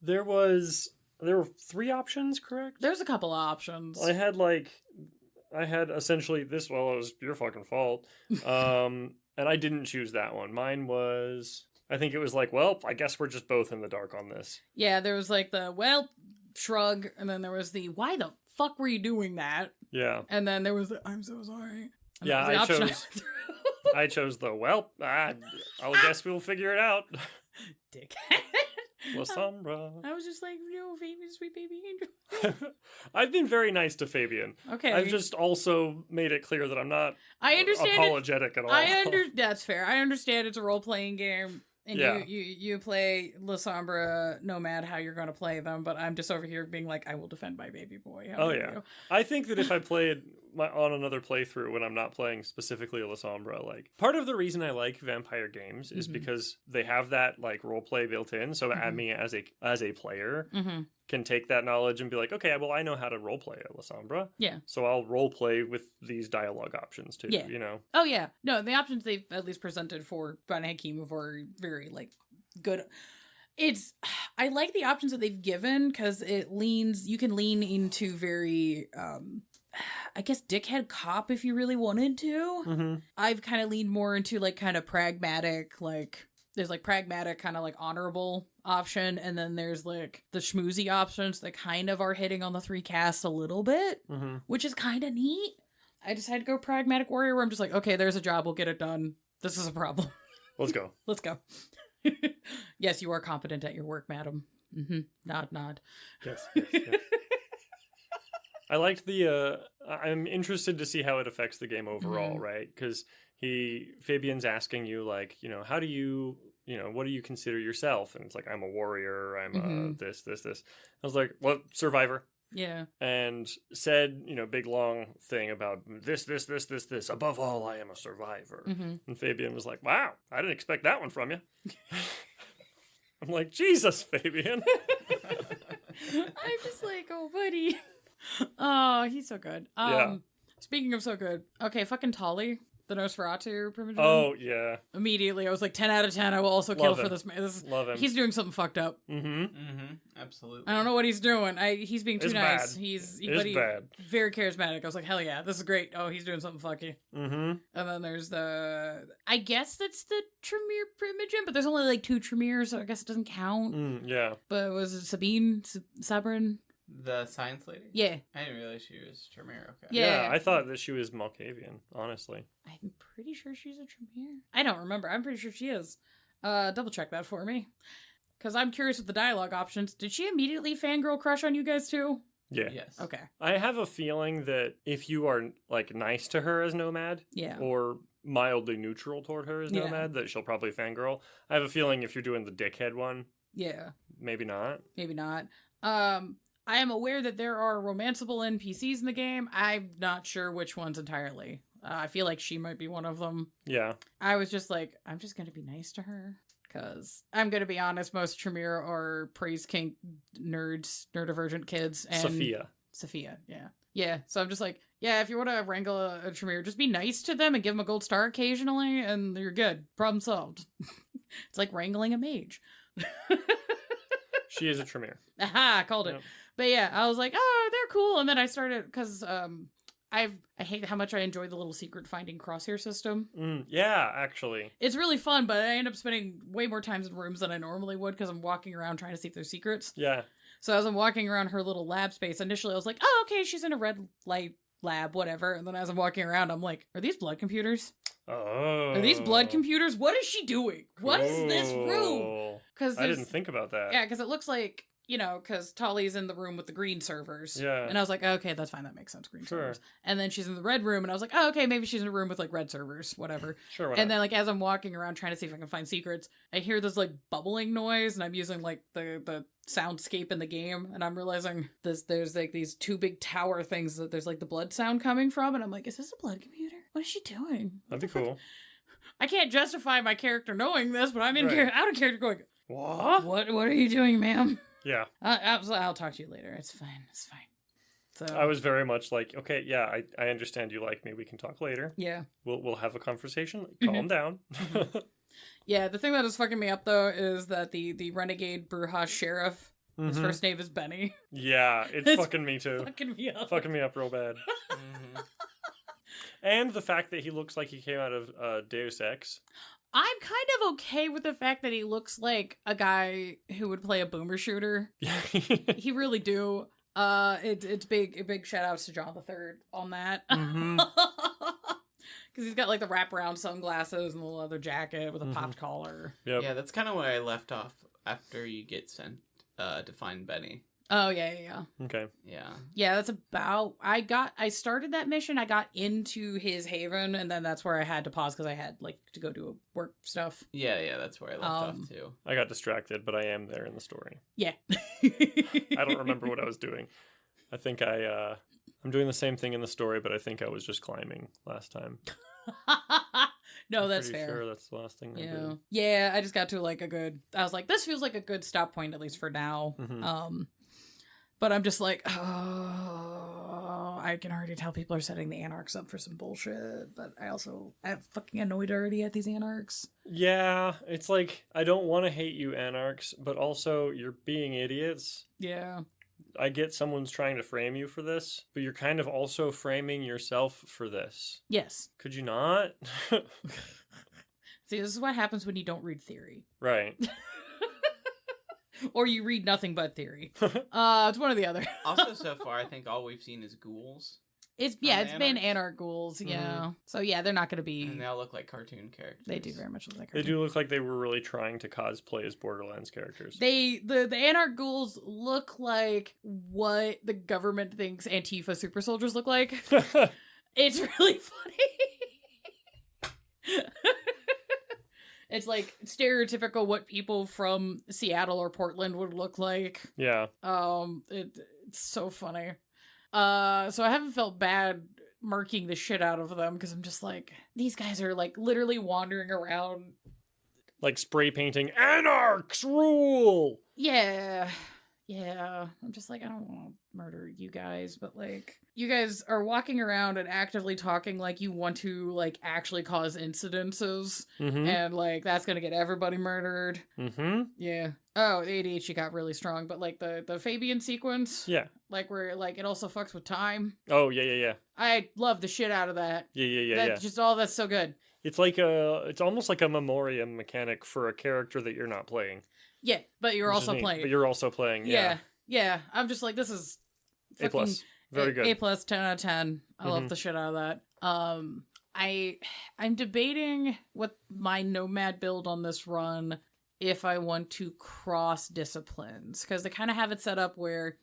There were 3 options, correct? There's a couple of options. I had essentially this, well, it was your fucking fault. And I didn't choose that one. Mine was I think it was like, well, I guess we're just both in the dark on this. Yeah, there was like the, well, shrug, and then there was the, why the fuck were you doing that? Yeah. And then there was the, I'm so sorry. And Yeah, that was the I option chose- went through. I chose the, well, I guess we'll figure it out. Dick. La Sombra. I was just like, no, Fabian, sweet baby angel. I've been very nice to Fabian. Okay. I've just also made it clear that I'm not I understand apologetic at all. That's fair. I understand it's a role-playing game. And Yeah. you play La Sombra no matter how you're going to play them, but I'm just over here being like, I will defend my baby boy. How Oh, dare yeah. you? I think that if I played on another playthrough when I'm not playing specifically La Sombra, like part of the reason I like vampire games is Mhm. because they have that like role play built in, so that Mhm. me as a player Mm-hmm. can take that knowledge and be like, okay, well I know how to role play a La Sombra, Yeah. so I'll role play with these dialogue options too. Yeah. You know, Oh yeah, no, the options they've at least presented for Van Hakim are very like good. It's I like the options that they've given because you can lean into very I guess dickhead cop if you really wanted to. mm-hmm. I've kind of leaned more into like kind of pragmatic, like there's like pragmatic kind of like honorable option, and then there's like the schmoozy options that kind of are hitting on the three casts a little bit, Mm-hmm. which is kind of neat. I decided to go pragmatic warrior where I'm just like, okay, there's a job, we'll get it done. This is a problem. Let's go. Let's go. Yes, you are competent at your work, madam. Mm-hmm. Nod. Yes. Yes. Yes. I liked the. I'm interested to see how it affects the game overall, Mhm. right? Because Fabian's asking you like, you know, how do you, what do you consider yourself? And it's like, I'm a warrior. I'm Mhm. this. I was like, well, survivor. Yeah. And said, big long thing about this. Above all, I am a survivor. Mm-hmm. And Fabian was like, wow, I didn't expect that one from you. I'm like, Jesus, Fabian. I'm just like, oh, buddy. Oh, he's so good. Yeah. Speaking of so good, okay, fucking Tolly, the Nosferatu primogen. Oh, yeah. Immediately, I was like, 10 out of 10. I will also kill Love for him. this man. Love him. He's doing something fucked up. Mm-hmm. Mm-hmm. Absolutely. I don't know what he's doing. He's being too It's nice. bad. He's bad. very charismatic. I was like, hell yeah, this is great. Oh, he's doing something fucky. Mm-hmm. And then there's I guess that's the Tremere primogen, but there's only like 2 Tremere, so I guess it doesn't count. Yeah. But was it Sabine? Sabrin? The science lady? Yeah. I didn't realize she was Tremere. Okay. Yeah. I thought that she was Malkavian, honestly. I'm pretty sure she's a Tremere. I don't remember. I'm pretty sure she is. Double check that for me. Because I'm curious with the dialogue options. Did she immediately fangirl crush on you guys too? Yeah. Yes. Okay. I have a feeling that if you are like nice to her as Nomad Yeah. or mildly neutral toward her as Yeah. Nomad, that she'll probably fangirl. I have a feeling if you're doing the dickhead one, Yeah. maybe not. Maybe not. I am aware that there are romanceable NPCs in the game. I'm not sure which ones entirely. I feel like she might be one of them. Yeah. I was just like, I'm just going to be nice to her. Because I'm going to be honest, most Tremere are praise kink nerds, neurodivergent kids. And Sophia, yeah. Yeah, so I'm just like, yeah, if you want to wrangle a Tremere, just be nice to them and give them a gold star occasionally, and you're good. Problem solved. It's like wrangling a mage. She is a Tremere. Aha, called it. Yep. But yeah, I was like, oh, they're cool. And then I started, because I hate how much I enjoy the little secret finding crosshair system. Yeah, actually. It's really fun, but I end up spending way more times in rooms than I normally would because I'm walking around trying to see if there's secrets. Yeah. So as I'm walking around her little lab space, initially I was like, oh, okay, she's in a red light lab, whatever. And then as I'm walking around, I'm like, are these blood computers? Oh. Are these blood computers? What is she doing? What is this room? Cool. Because I didn't think about that. Yeah, because it looks like, because Tolly's in the room with the green servers. Yeah. And I was like, okay, that's fine. That makes sense. Green Sure. servers. And then she's in the red room, and I was like, oh, okay, maybe she's in a room with like red servers, whatever. Sure. And then like as I'm walking around trying to see if I can find secrets, I hear this like bubbling noise, and I'm using like the soundscape in the game, and I'm realizing there's like these 2 big tower things that there's like the blood sound coming from, and I'm like, is this a blood computer? What is she doing? That'd be cool. I can't justify my character knowing this, but I'm in Right. out of character going, What? what are you doing, ma'am? Yeah. I'll talk to you later. It's fine. It's fine. So I was very much like, okay, yeah, I understand you like me. We can talk later. yeah. We'll have a conversation. Mhm. Calm down. Yeah, the thing that is fucking me up though is that the renegade Bruja sheriff, his Mhm. first name is Benny. Yeah, it's It's fucking me too. Fucking me up. Fucking me up real bad. Mm-hmm. And the fact that he looks like he came out of Deus Ex. I'm kind of okay with the fact that he looks like a guy who would play a boomer shooter. He really do. It's a big shout outs to John the Third on that. Mm-hmm. Because he's got like the wraparound sunglasses and the leather jacket with a popped collar. Yep. Yeah, that's kind of where I left off after you get sent to find Benny. Oh yeah. Okay. Yeah. Yeah, that's about. I started that mission. I got into his haven, and then that's where I had to pause because I had like to go do work stuff. Yeah, that's where I left off too. I got distracted, but I am there in the story. Yeah. I don't remember what I was doing. I think I'm doing the same thing in the story, but I think I was just climbing last time. No, that's Pretty fair. Sure that's the last thing I Yeah. did. Yeah, I just got to like I was like, this feels like a good stop point, at least for now. Mhm. But I'm just like, oh, I can already tell people are setting the Anarchs up for some bullshit. But I'm fucking annoyed already at these Anarchs. Yeah, it's like, I don't want to hate you, Anarchs, but also you're being idiots. Yeah. I get someone's trying to frame you for this, but you're kind of also framing yourself for this. Yes. Could you not? See, this is what happens when you don't read theory. Right. Or you read nothing but theory. It's one or the other. Also, so far, I think all we've seen is ghouls. It's the been Anarchs? Anarch ghouls, yeah. So yeah, they're not going to be. And they all look like cartoon characters. They do very much look like. They do look like they were really trying to cosplay as Borderlands characters. The Anarch ghouls look like what the government thinks Antifa super soldiers look like. It's really funny. It's like stereotypical what people from Seattle or Portland would look like. Yeah. It's so funny. So I haven't felt bad marking the shit out of them because I'm just like, these guys are like literally wandering around. Like spray painting, Anarchs rule! Yeah. I'm just like, I don't want to murder you guys, but like, you guys are walking around and actively talking like you want to like actually cause incidences, Mm-hmm. and like that's gonna get everybody murdered. Mm-hmm. Yeah. Oh, the ADHD got really strong, but like the Fabian sequence, Yeah. like where like it also fucks with time. Oh, yeah. I love the shit out of that. Yeah. That's just all that's so good. It's like it's almost like a memoriam mechanic for a character that you're not playing. Yeah, but you're Which is also neat. playing. But you're also playing, yeah. Yeah. I'm just like, this is A+. Very good. A+, 10 out of 10. I love Mhm. the shit out of that. I'm debating what my nomad build on this run if I want to cross disciplines, because they kind of have it set up where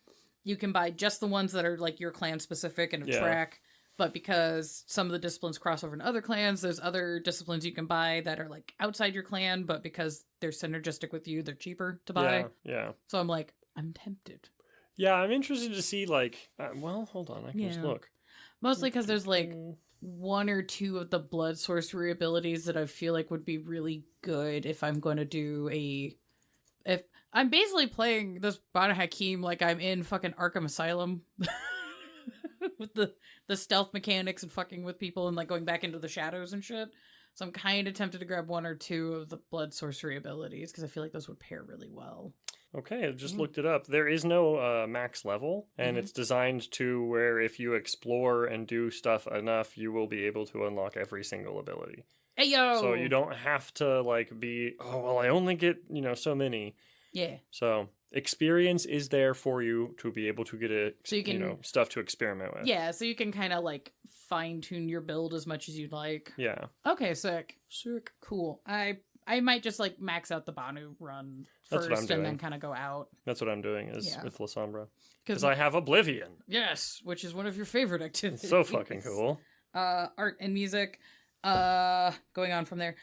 you can buy just the ones that are like your clan specific and a Yeah. track. But because some of the disciplines cross over in other clans, there's other disciplines you can buy that are like outside your clan, but because they're synergistic with you, they're cheaper to buy. Yeah. So I'm like, I'm tempted. Yeah, I'm interested to see, like, well, hold on, I can just Yeah. look. Mostly because there's like one or two of the blood sorcery abilities that I feel like would be really good if I'm going to do if I'm basically playing this Banu Hakim like I'm in fucking Arkham Asylum with the stealth mechanics and fucking with people and like going back into the shadows and shit. So I'm kind of tempted to grab one or two of the blood sorcery abilities because I feel like those would pair really well. Okay, I just Mhm. looked it up. There is no max level, and Mhm. it's designed to where if you explore and do stuff enough, you will be able to unlock every single ability. Hey yo! So you don't have to, like, be, oh, well, I only get, so many. Yeah. So experience is there for you to be able to get So you can- stuff to experiment with. Yeah, so you can kind of like fine tune your build as much as you'd like. Yeah. Okay, sick. Cool. I might just like max out the Banu run That's what I'm first and then doing. kind of go out. That's what I'm doing is Yeah. with La Sombra. Because Because I have Oblivion. yes, which is one of your favorite activities. It's so fucking cool. Art and music. Going on from there.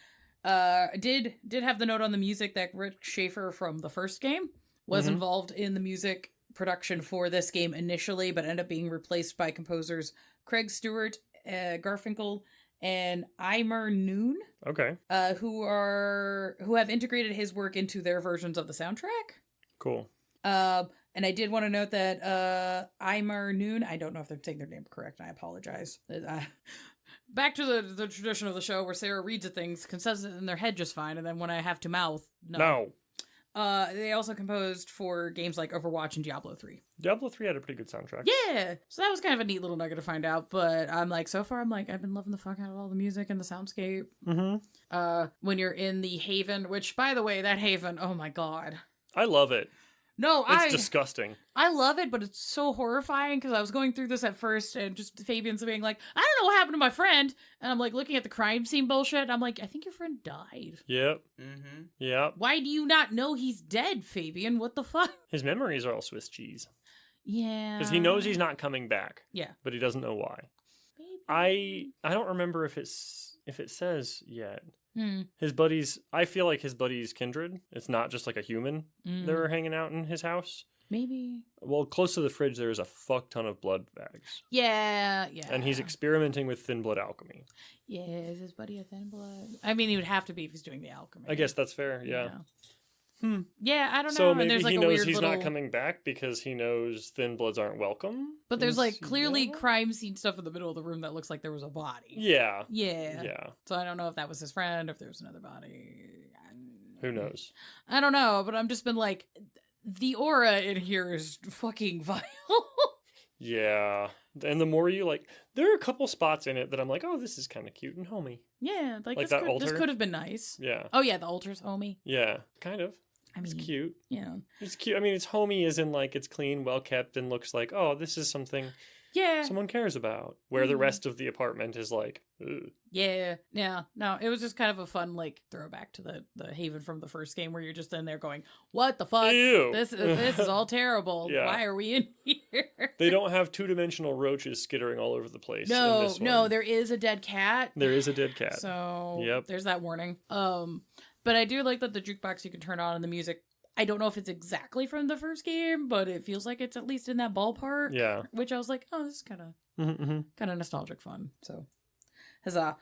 I did have the note on the music that Rick Schaefer from the first game was Mhm. involved in the music production for this game initially, but ended up being replaced by composers Craig Stewart, Garfinkel, and Eimer Noon, Okay, who have integrated his work into their versions of the soundtrack. cool. And I did want to note that Eimer Noon, I don't know if they're saying their name correct, and I apologize. Back to the tradition of the show where Sarah reads at things, says it in their head just fine, and then when I have to mouth, no. They also composed for games like Overwatch and Diablo 3. Diablo 3 had a pretty good soundtrack. Yeah, so that was kind of a neat little nugget to find out. But I'm like, so far, I've been loving the fuck out of all the music and the soundscape. When you're in the Haven, which, by the way, that Haven, oh my god. I love it. No, it's disgusting. I love it, but it's so horrifying because I was going through this at first and just Fabian's being like, I don't know what happened to my friend. And I'm like looking at the crime scene bullshit. And I'm like, I think your friend died. Yep. Yep. Why do you not know he's dead, Fabian? What the fuck? His memories are all Swiss cheese. Yeah. Because he knows he's not coming back. Yeah. But he doesn't know why. Maybe. I don't remember if it says yet. Hmm. His buddies, I feel like his buddy's kindred. It's not just like a human that were hanging out in his house. Maybe. Well, close to the fridge, there's a fuck ton of blood bags. Yeah. And he's experimenting with thin blood alchemy. Yeah, is his buddy a thin blood? I mean, he would have to be if he's doing the alchemy. I guess that's fair, yeah. Yeah, I don't know. So and maybe there's like he a knows weird he's little... not coming back because he knows thin bloods aren't welcome. But there's like Yeah. clearly crime scene stuff in the middle of the room that looks like there was a body. Yeah. Yeah. Yeah. So I don't know if that was his friend, or if there was another body. Who knows? I don't know, but I'm just been like, the aura in here is fucking vile. Yeah. And the more you like, there are a couple spots in it that I'm like, oh, this is kind of cute and homey. Yeah, like Like this, that altar? this could have been nice. Yeah. Oh yeah, the altar's homey. Yeah. Kind of. I mean, It's cute. Yeah. It's cute. I mean, it's homey as in like it's clean, well kept, and looks like, oh, this is something Yeah. someone cares about. Where the rest of the apartment is like, ugh. Yeah. Yeah. No, it was just kind of a fun like throwback to the Haven from the first game where you're just in there going, what the fuck? Ew. This is all terrible. Yeah. Why are we in here? They don't have two-dimensional roaches skittering all over the place. in No, this no, one. there is a dead cat. There is a dead cat. So Yep. there's that warning. But I do like that the jukebox you can turn on and the music. I don't know if it's exactly from the first game, but it feels like it's at least in that ballpark. Yeah. Which I was like, oh, this is kind of Mm-hmm. nostalgic fun. So, huzzah.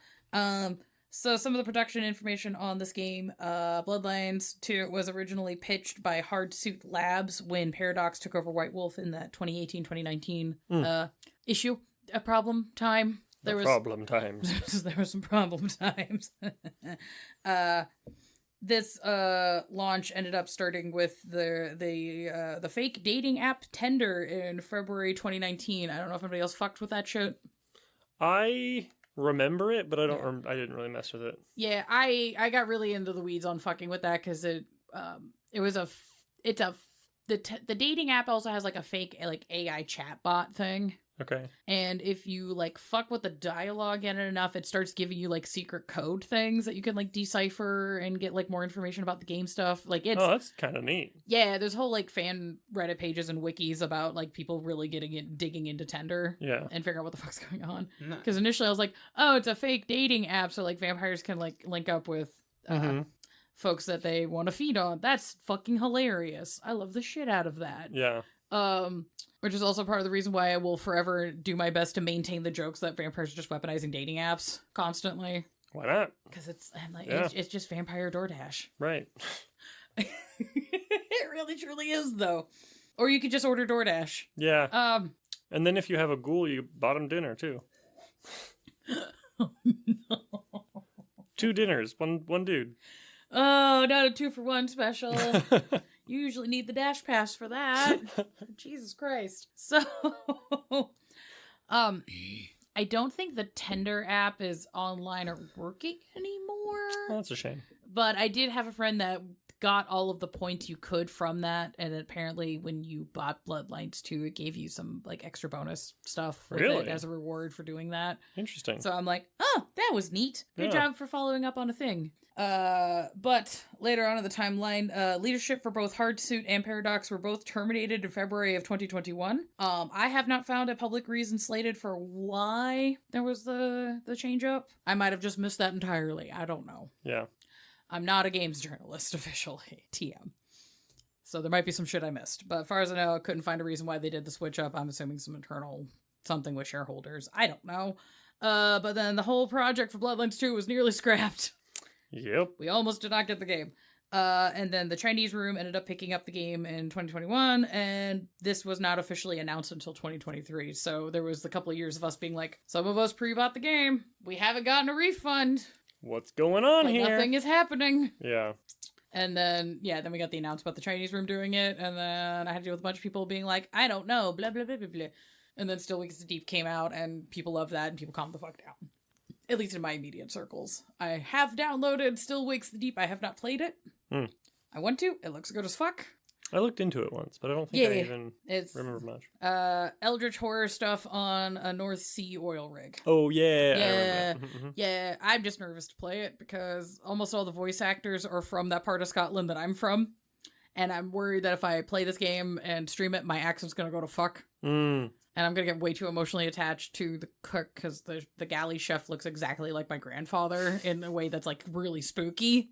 So some of the production information on this game, Bloodlines 2 was originally pitched by Hard Suit Labs when Paradox took over White Wolf in that 2018-2019 issue. A problem time. There was problem times. there were some problem times. This launch ended up starting with the fake dating app Tinder in February 2019. I don't know if anybody else fucked with that shit. I remember it, but I don't. I didn't really mess with it. Yeah, I got really into the weeds on fucking with that because the dating app also has like a fake like AI chatbot thing. Okay. And if you like fuck with the dialogue in it enough, it starts giving you like secret code things that you can like decipher and get like more information about the game stuff. Like it's that's kind of neat. Yeah, there's whole like fan Reddit pages and wikis about like people really digging into Tinder. Yeah. And figuring out what the fuck's going on. Nice. Because initially I was like, oh, it's a fake dating app, so like vampires can like link up with folks that they want to feed on. That's fucking hilarious. I love the shit out of that. Yeah. Which is also part of the reason why I will forever do my best to maintain the jokes that vampires are just weaponizing dating apps constantly. Why not? Because it's Yeah. it's just vampire DoorDash. Right. It really truly is though. Or you could just order DoorDash. Yeah. And then if you have a ghoul, you bought him dinner too. Oh, no. 2 dinners, one dude. Oh, not a 2-for-1 special. You usually need the Dash Pass for that. Jesus Christ. So, I don't think the Tinder app is online or working anymore. Oh, that's a shame. But I did have a friend that got all of the points you could from that, and apparently when you bought Bloodlines 2, it gave you some like extra bonus stuff with Really? it as a reward for doing that. Interesting. So I'm like, oh, that was neat. Good Yeah. job for following up on a thing. But later on in the timeline, leadership for both Hardsuit and Paradox were both terminated in February of 2021. I have not found a public reason slated for why there was the change up. I might have just missed that entirely. I don't know. Yeah. I'm not a games journalist officially, TM. So there might be some shit I missed. But as far as I know, I couldn't find a reason why they did the switch up. I'm assuming some internal something with shareholders. I don't know. But then the whole project for Bloodlines 2 was nearly scrapped. Yep. We almost did not get the game. And then the Chinese room ended up picking up the game in 2021, and this was not officially announced until 2023. So there was a couple of years of us being like, some of us pre-bought the game. We haven't gotten a refund. What's going on Like, here? nothing is happening. Yeah. And then, then we got the announcement about the Chinese room doing it. And then I had to deal with a bunch of people being like, I don't know, blah, blah, blah, blah, blah. And then Still Weeks Deep came out, and people loved that, and people calmed the fuck down. At least in my immediate circles. I have downloaded Still Wakes the Deep. I have not played it. I want to. It looks good as fuck. I looked into it once, but I don't think I even remember much. Eldritch horror stuff on a North Sea oil rig. Oh, yeah. Yeah. I remember that. Yeah, I'm just nervous to play it because almost all the voice actors are from that part of Scotland that I'm from. And I'm worried that if I play this game and stream it, my accent's going to go to fuck. And I'm going to get way too emotionally attached to the cook because the galley chef looks exactly like my grandfather in a way that's like really spooky.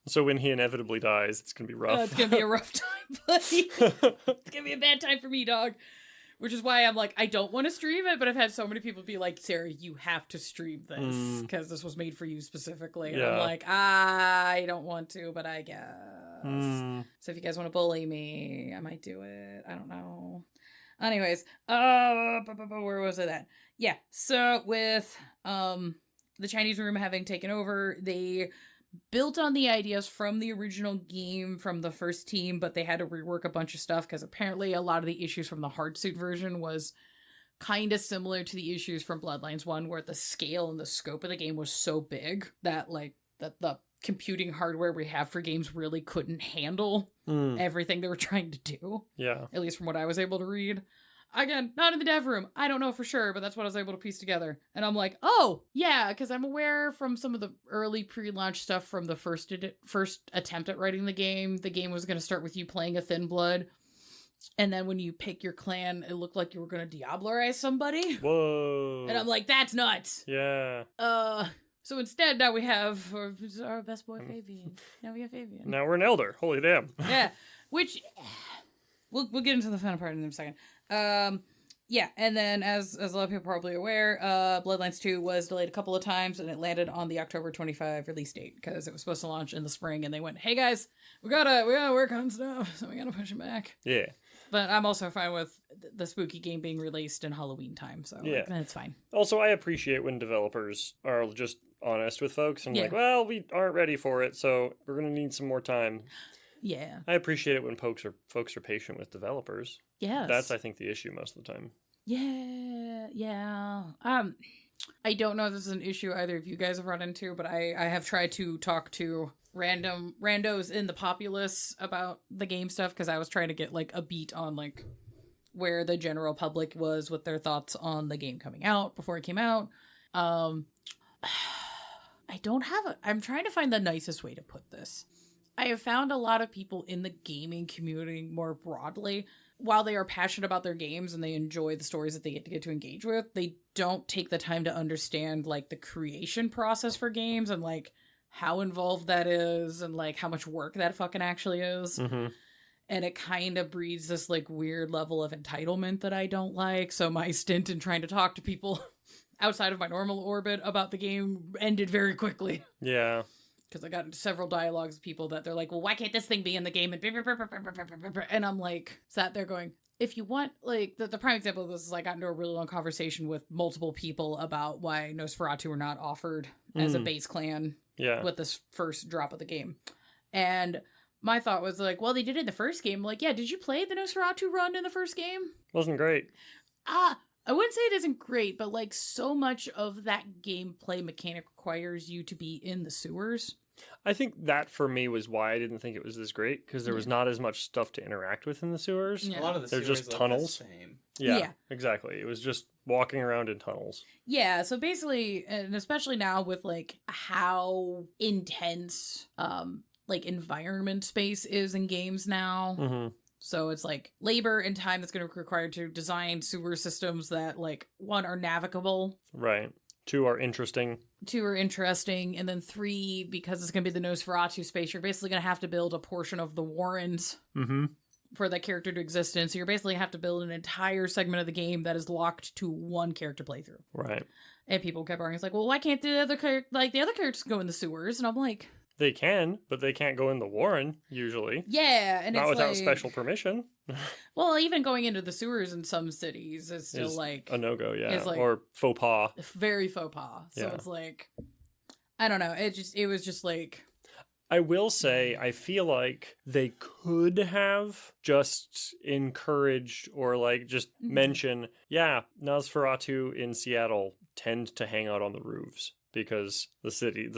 So when he inevitably dies, it's going to be rough. It's going to be a rough time, buddy. It's going to be a bad time for me, dog. Which is why I'm like, I don't want to stream it, but I've had so many people be like, Sarah, you have to stream this because this was made for you specifically. And I'm like, I don't want to, but I guess. So if you guys want to bully me, I might do it. I don't know. Anyways, where was it at? Yeah, so with the Chinese room having taken over, they built on the ideas from the original game from the first team, but they had to rework a bunch of stuff because apparently a lot of the issues from the hardsuit version was kind of similar to the issues from Bloodlines 1, where the scale and the scope of the game was so big that the computing hardware we have for games really couldn't handle everything they were trying to do. Yeah. At least from what I was able to read. Again, not in the dev room. I don't know for sure, but that's what I was able to piece together. And I'm like, oh, yeah, because I'm aware from some of the early pre-launch stuff from the first attempt at writing the game was going to start with you playing a Thin Blood. And then when you pick your clan, it looked like you were going to Diablerize somebody. Whoa. And I'm like, that's nuts. Yeah. So instead, now we have our best boy, Fabian. Now we have Fabian. Now we're an elder. Holy damn. Yeah, which we'll get into the fun part in a second. Yeah, and then as a lot of people are probably aware, Bloodlines 2 was delayed a couple of times, and it landed on the October 25 release date because it was supposed to launch in the spring, and they went, "Hey guys, we gotta work on stuff, so we gotta push it back." Yeah. But I'm also fine with the spooky game being released in Halloween time, so yeah, it's fine. Also, I appreciate when developers are just honest with folks and like, well, we aren't ready for it, so we're gonna need some more time. Yeah. I appreciate it when folks are patient with developers. Yes. That's, I think, the issue most of the time. Yeah. I don't know if this is an issue either of you guys have run into, but I have tried to talk to randos in the populace about the game stuff because I was trying to get like a beat on like where the general public was with their thoughts on the game coming out before it came out. I'm trying to find the nicest way to put this. I have found a lot of people in the gaming community more broadly, while they are passionate about their games and they enjoy the stories that they get to engage with, they don't take the time to understand like the creation process for games and like how involved that is and like how much work that fucking actually is. Mm-hmm. And it kind of breeds this like weird level of entitlement that I don't like. So my stint in trying to talk to people outside of my normal orbit about the game ended very quickly. Yeah. Because I got into several dialogues with people that they're like, well, why can't this thing be in the game? And I'm like, sat there going, if you want, like, the prime example of this is I got into a really long conversation with multiple people about why Nosferatu were not offered as a base clan with this first drop of the game. And my thought was like, well, they did it in the first game. Like, yeah, did you play the Nosferatu run in the first game? Wasn't great. I wouldn't say it isn't great, but like so much of that gameplay mechanic requires you to be in the sewers. I think that for me was why I didn't think it was this great because there was not as much stuff to interact with in the sewers. Yeah. A lot of the They're sewers just look tunnels. the same. Yeah, exactly. It was just walking around in tunnels. Yeah, so basically, and especially now with like how intense like environment space is in games now. Mm-hmm. So it's like labor and time that's going to be required to design sewer systems that like 1 are navigable. Right. 2 are interesting. 2 are interesting. And then 3, because it's going to be the Nosferatu space, you're basically going to have to build a portion of the Warrens for that character to exist in. So you're basically going to have to build an entire segment of the game that is locked to 1 character playthrough. Right. And people kept arguing, it's like, well, why can't the other characters go in the sewers? And I'm like... They can, but they can't go in the Warren, usually. Yeah, and not it's without like, special permission. Well, even going into the sewers in some cities is still like... a no-go, yeah. Like, or faux pas. Very faux pas. So it's like... I don't know. It was just like... I will say, I feel like they could have just encouraged or like just mention, yeah, Nosferatu in Seattle tend to hang out on the roofs because the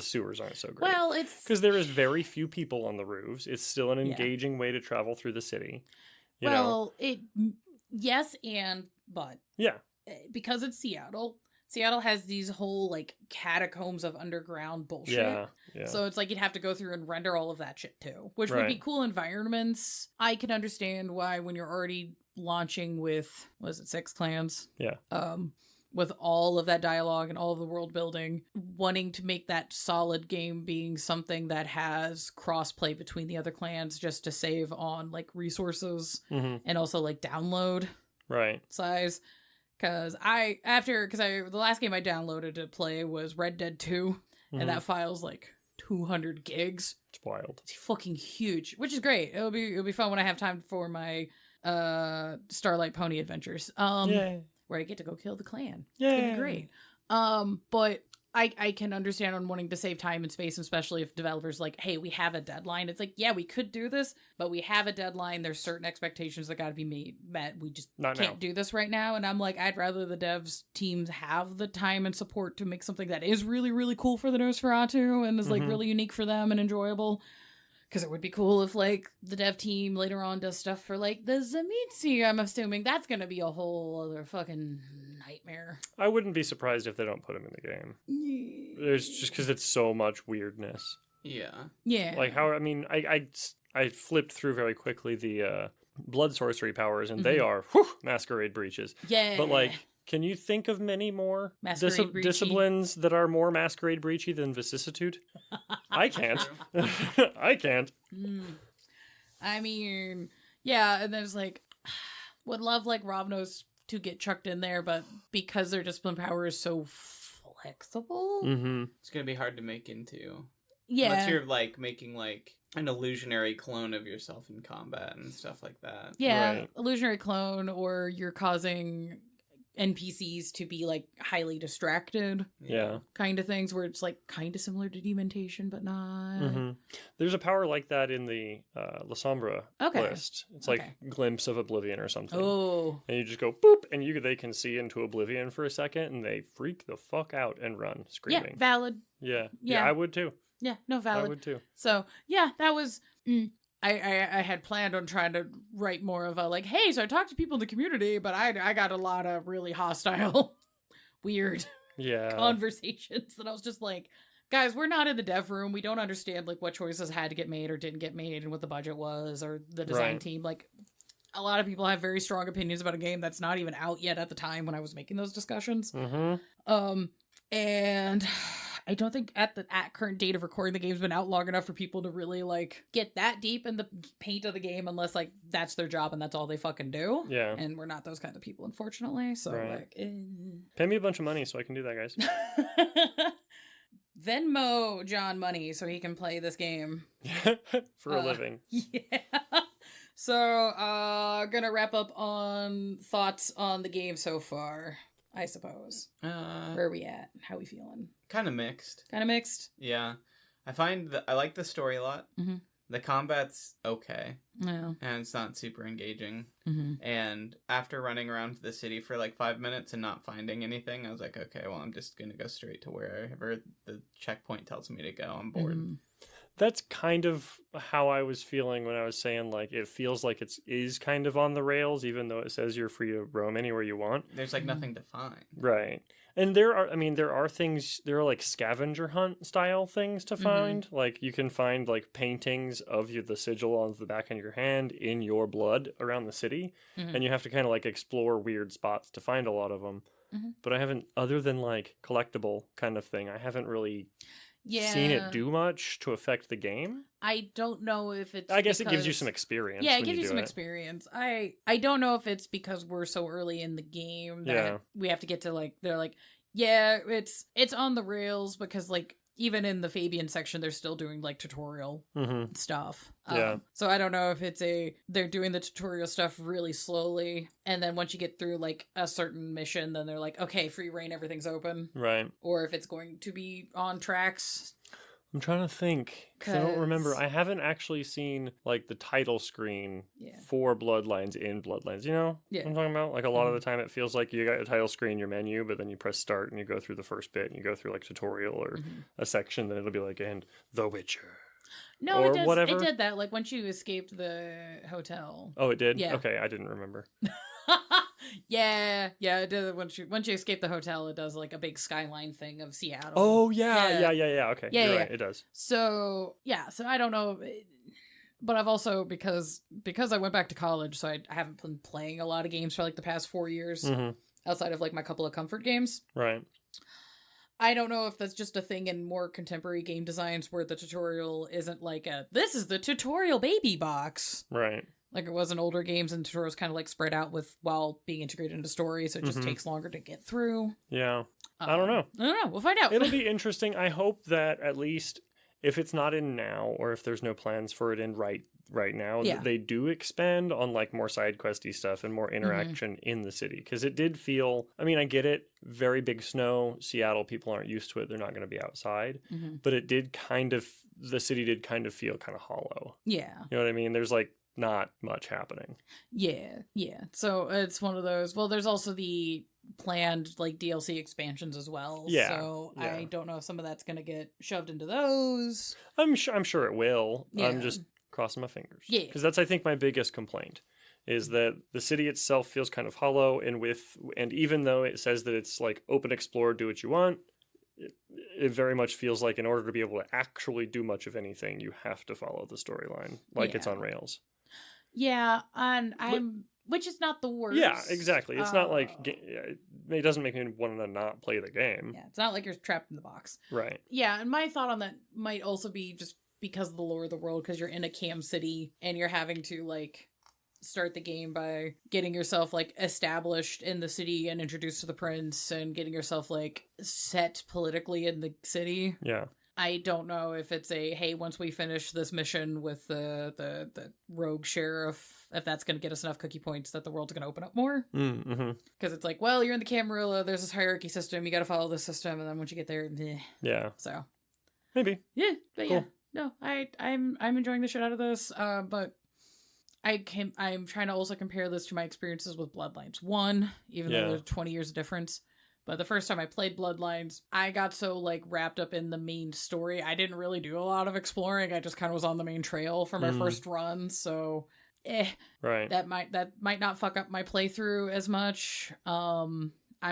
sewers aren't so great. Well, it's Because there is very few people on the roofs. It's still an Yeah. engaging way to travel through the city. You know? Yes, but Yeah. because it's Seattle. Seattle has these whole like catacombs of underground bullshit. Yeah. Yeah. So it's like you'd have to go through and render all of that shit too, which would be Right. cool environments. I can understand why when you're already launching with, was it 6 clans? Yeah. With all of that dialogue and all of the world building, wanting to make that solid game being something that has crossplay between the other clans just to save on like resources and also like download Right. size. Because the last game I downloaded to play was Red Dead 2, and that file's like 200 gigs. It's wild. It's fucking huge, which is great. It'll be fun when I have time for my Starlight Pony adventures. Yay. Where I get to go kill the clan. Yay. It's gonna be great. But I can understand on wanting to save time and space, especially if developers like, hey, we have a deadline. It's like, yeah, we could do this, but we have a deadline. There's certain expectations that got to be met. We just Not can't now. do this right now. And I'm like, I'd rather the devs teams have the time and support to make something that is really, really cool for the Nosferatu and is like really unique for them and enjoyable. Because it would be cool if, like, the dev team later on does stuff for, like, the Zamitsi. I'm assuming that's going to be a whole other fucking nightmare. I wouldn't be surprised if they don't put him in the game. There's just because it's so much weirdness. Yeah. Yeah. Like how, I mean, I flipped through very quickly the blood sorcery powers, and they are masquerade breaches. Yeah. But like, can you think of many more Masquerade breachy. disciplines that are more masquerade breachy than vicissitude? I can't. I can't. I mean, yeah, and there's like, would love like Ravnos to get chucked in there, but because their discipline power is so flexible, Mm-hmm. It's gonna be hard to make into. yeah, Unless you're like making like an illusionary clone of yourself in combat and stuff like that. yeah, Right. illusionary clone, or you're causing NPCs to be like highly distracted, Yeah. kind of things, where it's like kind of similar to dementation, but not. Mm-hmm. There's a power like that in the La Sombra Okay. list. It's like Okay. glimpse of oblivion or something. Oh, And you just go boop, and they can see into oblivion for a second, and they freak the fuck out and run yeah, screaming. valid. Yeah, Yeah. I would too. Yeah, no, I valid. would too. So yeah, that was. I had planned on trying to write more of a like, hey, so I talked to people in the community, but I got a lot of really hostile, weird Yeah. conversations that I was just like, guys, we're not in the dev room. We don't understand like what choices had to get made or didn't get made and what the budget was or the design Right. team. Like a lot of people have very strong opinions about a game that's not even out yet at the time when I was making those discussions. Mm-hmm. And I don't think at current date of recording, the game's been out long enough for people to really like get that deep in the paint of the game, unless like that's their job and that's all they fucking do. Yeah. And we're not those kind of people, unfortunately. So Right. like, Pay me a bunch of money so I can do that, guys. Venmo John money so he can play this game. For a living. Yeah. So, gonna wrap up on thoughts on the game so far, I suppose. Where are we at? How we feeling? Kind of mixed. Kind of mixed? Yeah. I find that I like the story a lot. Mhm. The combat's okay, No. and it's not super engaging. Mm-hmm. And after running around the city for like 5 minutes and not finding anything, I was like, okay, well, I'm just gonna go straight to wherever the checkpoint tells me to go. I'm bored. Mm-hmm. That's kind of how I was feeling when I was saying like it feels like it is kind of on the rails, even though it says you're free to roam anywhere you want. There's like nothing to find. Right. And there are things, there are like scavenger hunt style things to find. Like you can find like paintings of the sigil on the back of your hand in your blood around the city. Mhm. And you have to kind of like explore weird spots to find a lot of them. Mhm. But I haven't, other than like collectible kind of thing, I haven't really Yeah. seen it do much to affect the game. I don't know if it's. I guess it gives you because- some experience. Yeah, it when gives you do some it. experience. I don't know if it's because we're so early in the game that Yeah. we have to get to like they're like, yeah, it's on the rails because like even in the Fabian section they're still doing like tutorial Mhm. stuff. Yeah. So I don't know if it's they're doing the tutorial stuff really slowly and then once you get through like a certain mission then they're like, okay, free reign, everything's open, Right. or if it's going to be on tracks. I'm trying to think. 'Cause I don't remember. 'Cause- I haven't actually seen like the title screen Yeah. for Bloodlines in Bloodlines. You know Yeah. what I'm talking about? Like a lot of the time it feels like you got your title screen, your menu, but then you press start and you go through the first bit and you go through like tutorial or a section, then it'll be like, and The Witcher. No, Or it does. whatever. It did that. Like once you escaped the hotel. Oh, it did? Yeah. Okay, I didn't remember. yeah, it did. Once you escape the hotel, it does like a big skyline thing of Seattle. Oh, yeah. Yeah. Okay, Yeah, you're yeah. right. It does. So I don't know, but I've also because I went back to college, so I haven't been playing a lot of games for like the past 4 years outside of like my couple of comfort games. Right. I don't know if that's just a thing in more contemporary game designs where the tutorial isn't like this is the tutorial baby box. Right. Like it was in older games, and tutorials kind of like spread out while being integrated into stories, so it just takes longer to get through. Yeah. I don't know. I don't know. We'll find out. It'll be interesting. I hope that at least if it's not in now, or if there's no plans for it in right now, Yeah. that they do expand on like more side questy stuff and more interaction in the city. Because it did feel, I mean, I get it, very big snow, Seattle, people aren't used to it, they're not going to be outside. But it did the city did kind of feel kind of hollow. Yeah. You know what I mean? There's like not much happening. Yeah. So it's one of those. Well, there's also the planned like DLC expansions as well. Yeah, So yeah. I don't know if some of that's gonna get shoved into those. I'm sure it will. Yeah. I'm just crossing my fingers. Yeah. Because that's, I think, my biggest complaint is that the city itself feels kind of hollow, and even though it says that it's like open explore, do what you want, it very much feels like in order to be able to actually do much of anything, you have to follow the storyline like it's Yeah. on rails. Yeah, and which is not the worst. Yeah, exactly. It's not like it doesn't make me want to not play the game. Yeah, it's not like you're trapped in the box. Right. Yeah, and my thought on that might also be just because of the lore of the world, because you're in a cam city and you're having to like start the game by getting yourself like established in the city and introduced to the prince and getting yourself like set politically in the city. Yeah. I don't know if it's hey, once we finish this mission with the rogue sheriff, if that's going to get us enough cookie points that the world's going to open up more. Mm-hmm. Because it's like, well, you're in the Camarilla, there's this hierarchy system, you got to follow this system, and then once you get there, Yeah. So Maybe. yeah, but Cool. yeah, no, I'm enjoying the shit out of this. But I'm trying to also compare this to my experiences with Bloodlines 1, even though there's 20 years of difference. But the first time I played Bloodlines, I got so like wrapped up in the main story, I didn't really do a lot of exploring. I just kind of was on the main trail for my first run, so Right. that might not fuck up my playthrough as much. I'm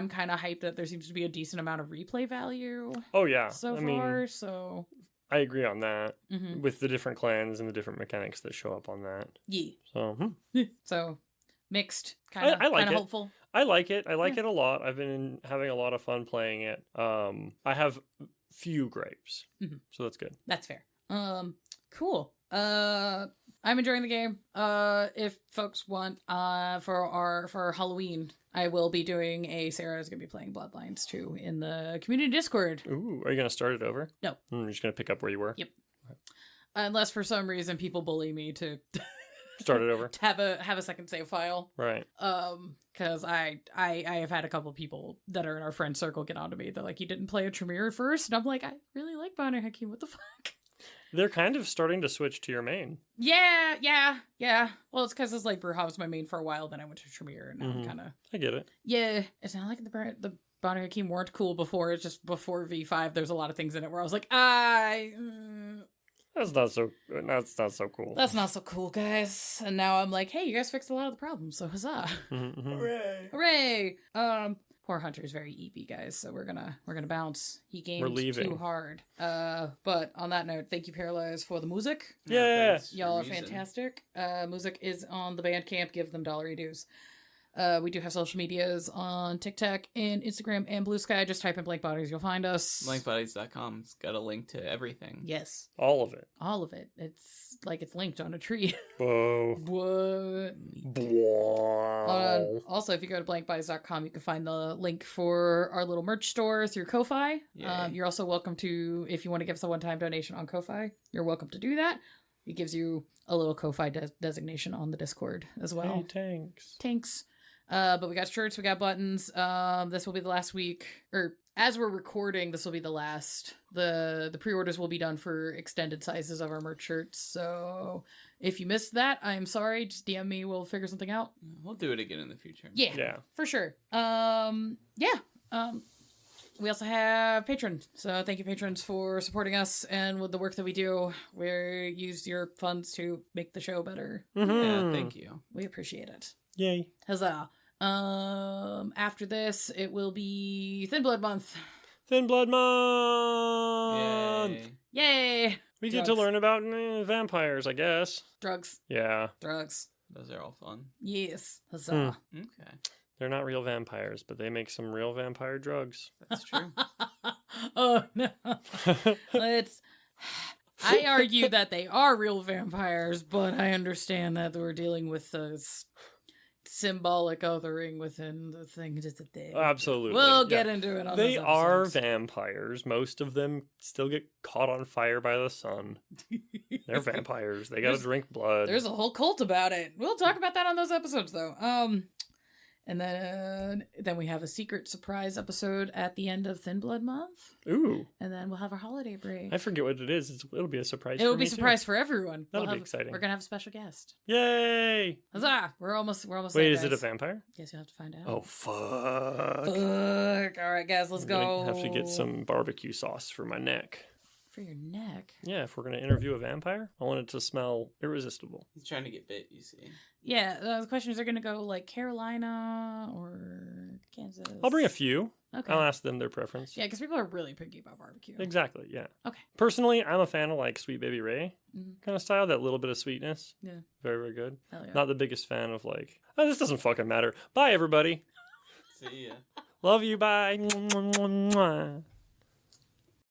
kind of hyped that there seems to be a decent amount of replay value Oh yeah. so I far. mean, So I agree on that mhm. with the different clans and the different mechanics that show up on that. Yeah. So So mixed, I kind like of it. hopeful. I like it. I like it a lot. I've been having a lot of fun playing it. I have few grapes, so that's good. That's fair. Cool. I'm enjoying the game. If folks want, for Halloween, I will be doing Sarah's gonna be playing Bloodlines 2 in the community Discord. Ooh, are you gonna start it over? No. You're just gonna pick up where you were. Yep. Unless for some reason people bully me to Start it over. to have a second save file. Right. Because I have had a couple people that are in our friend circle get onto me. They're like, you didn't play a Tremere first? And I'm like, I really like Bonner Hakim. What the fuck? They're kind of starting to switch to your main. Yeah. Well, it's because it's like Bruja was my main for a while, then I went to Tremere, and now I'm kind of... I get it. Yeah, it's not like the Bonner Hakim weren't cool before. It's just before V5, there's a lot of things in it where I was like, That's not so cool. that's not so cool, guys. And now I'm like, hey, you guys fixed a lot of the problems, so huzzah. Hooray! Poor Hunter's very eepy, guys, so we're gonna bounce. He gamed leaving. too hard. But on that note, thank you, Paralyze, for the music. Yeah. thanks for Y'all are using. fantastic. Music is on the Bandcamp. Give them $1 dues. We do have social medias on TikTok and Instagram and Blue Sky. Just type in Blank Bodies, you'll find us. Blankbodies.com. It's got a link to everything. Yes, All of it. all of it. It's like it's linked on a tree. Whoa. What? Wow. Also, if you go to blankbodies.com, you can find the link for our little merch store through Ko-Fi. Yay. You're also welcome to, if you want to give us a one-time donation on Ko-Fi, you're welcome to do that. It gives you a little Ko-Fi designation on the Discord as well. Hey, tanks. Tanks. But we got shirts, we got buttons. This will be the last week, or as we're recording, this will be the last. The pre-orders will be done for extended sizes of our merch shirts. So if you missed that, I'm sorry. Just DM me. We'll figure something out. We'll do it again in the future. Yeah. For sure. We also have patrons. So thank you, patrons, for supporting us and with the work that we do. We use your funds to make the show better. Yeah, thank you. We appreciate it. Yay. Huzzah. After this, it will be Thin Blood Month. Thin Blood Month! Yay! We get to learn about vampires, I guess. Drugs. Yeah. Drugs. Those are all fun. Yes. Huzzah. Okay. They're not real vampires, but they make some real vampire drugs. That's true. Oh, no. I argue that they are real vampires, but I understand that we're dealing with symbolic othering within the thing. Absolutely. We'll get into it on They those are episodes. vampires. Most of them still get caught on fire by the sun. They're vampires. They gotta drink blood. There's a whole cult about it. We'll talk about that on those episodes, though. And then we have a secret surprise episode at the end of Thin Blood Month. Ooh. And then we'll have our holiday break. I forget what it is. It'll be a surprise. It will for be a me, surprise too. for everyone. That'll be exciting. We're gonna have a special guest. Yay! Huzzah! We're almost Wait, there, is it a guys. vampire? Guess you'll have to find out. Oh fuck! Fuck! All right, guys, let's I'm go. gonna have to get some barbecue sauce for my neck. For your neck. Yeah, if we're gonna interview a vampire, I want it to smell irresistible. He's trying to get bit, you see. Yeah, the question is, are gonna go like Carolina or Kansas? I'll bring a few. Okay. I'll ask them their preference. Yeah, because people are really picky about barbecue. Exactly. Yeah. Okay. Personally, I'm a fan of like Sweet Baby Ray Mhm. kind of style. That little bit of sweetness. Yeah. Very, very good. Hell yeah. Not the biggest fan of like, oh, this doesn't fucking matter. Bye, everybody. See ya. Love you. Bye. Mwah, mwah, mwah.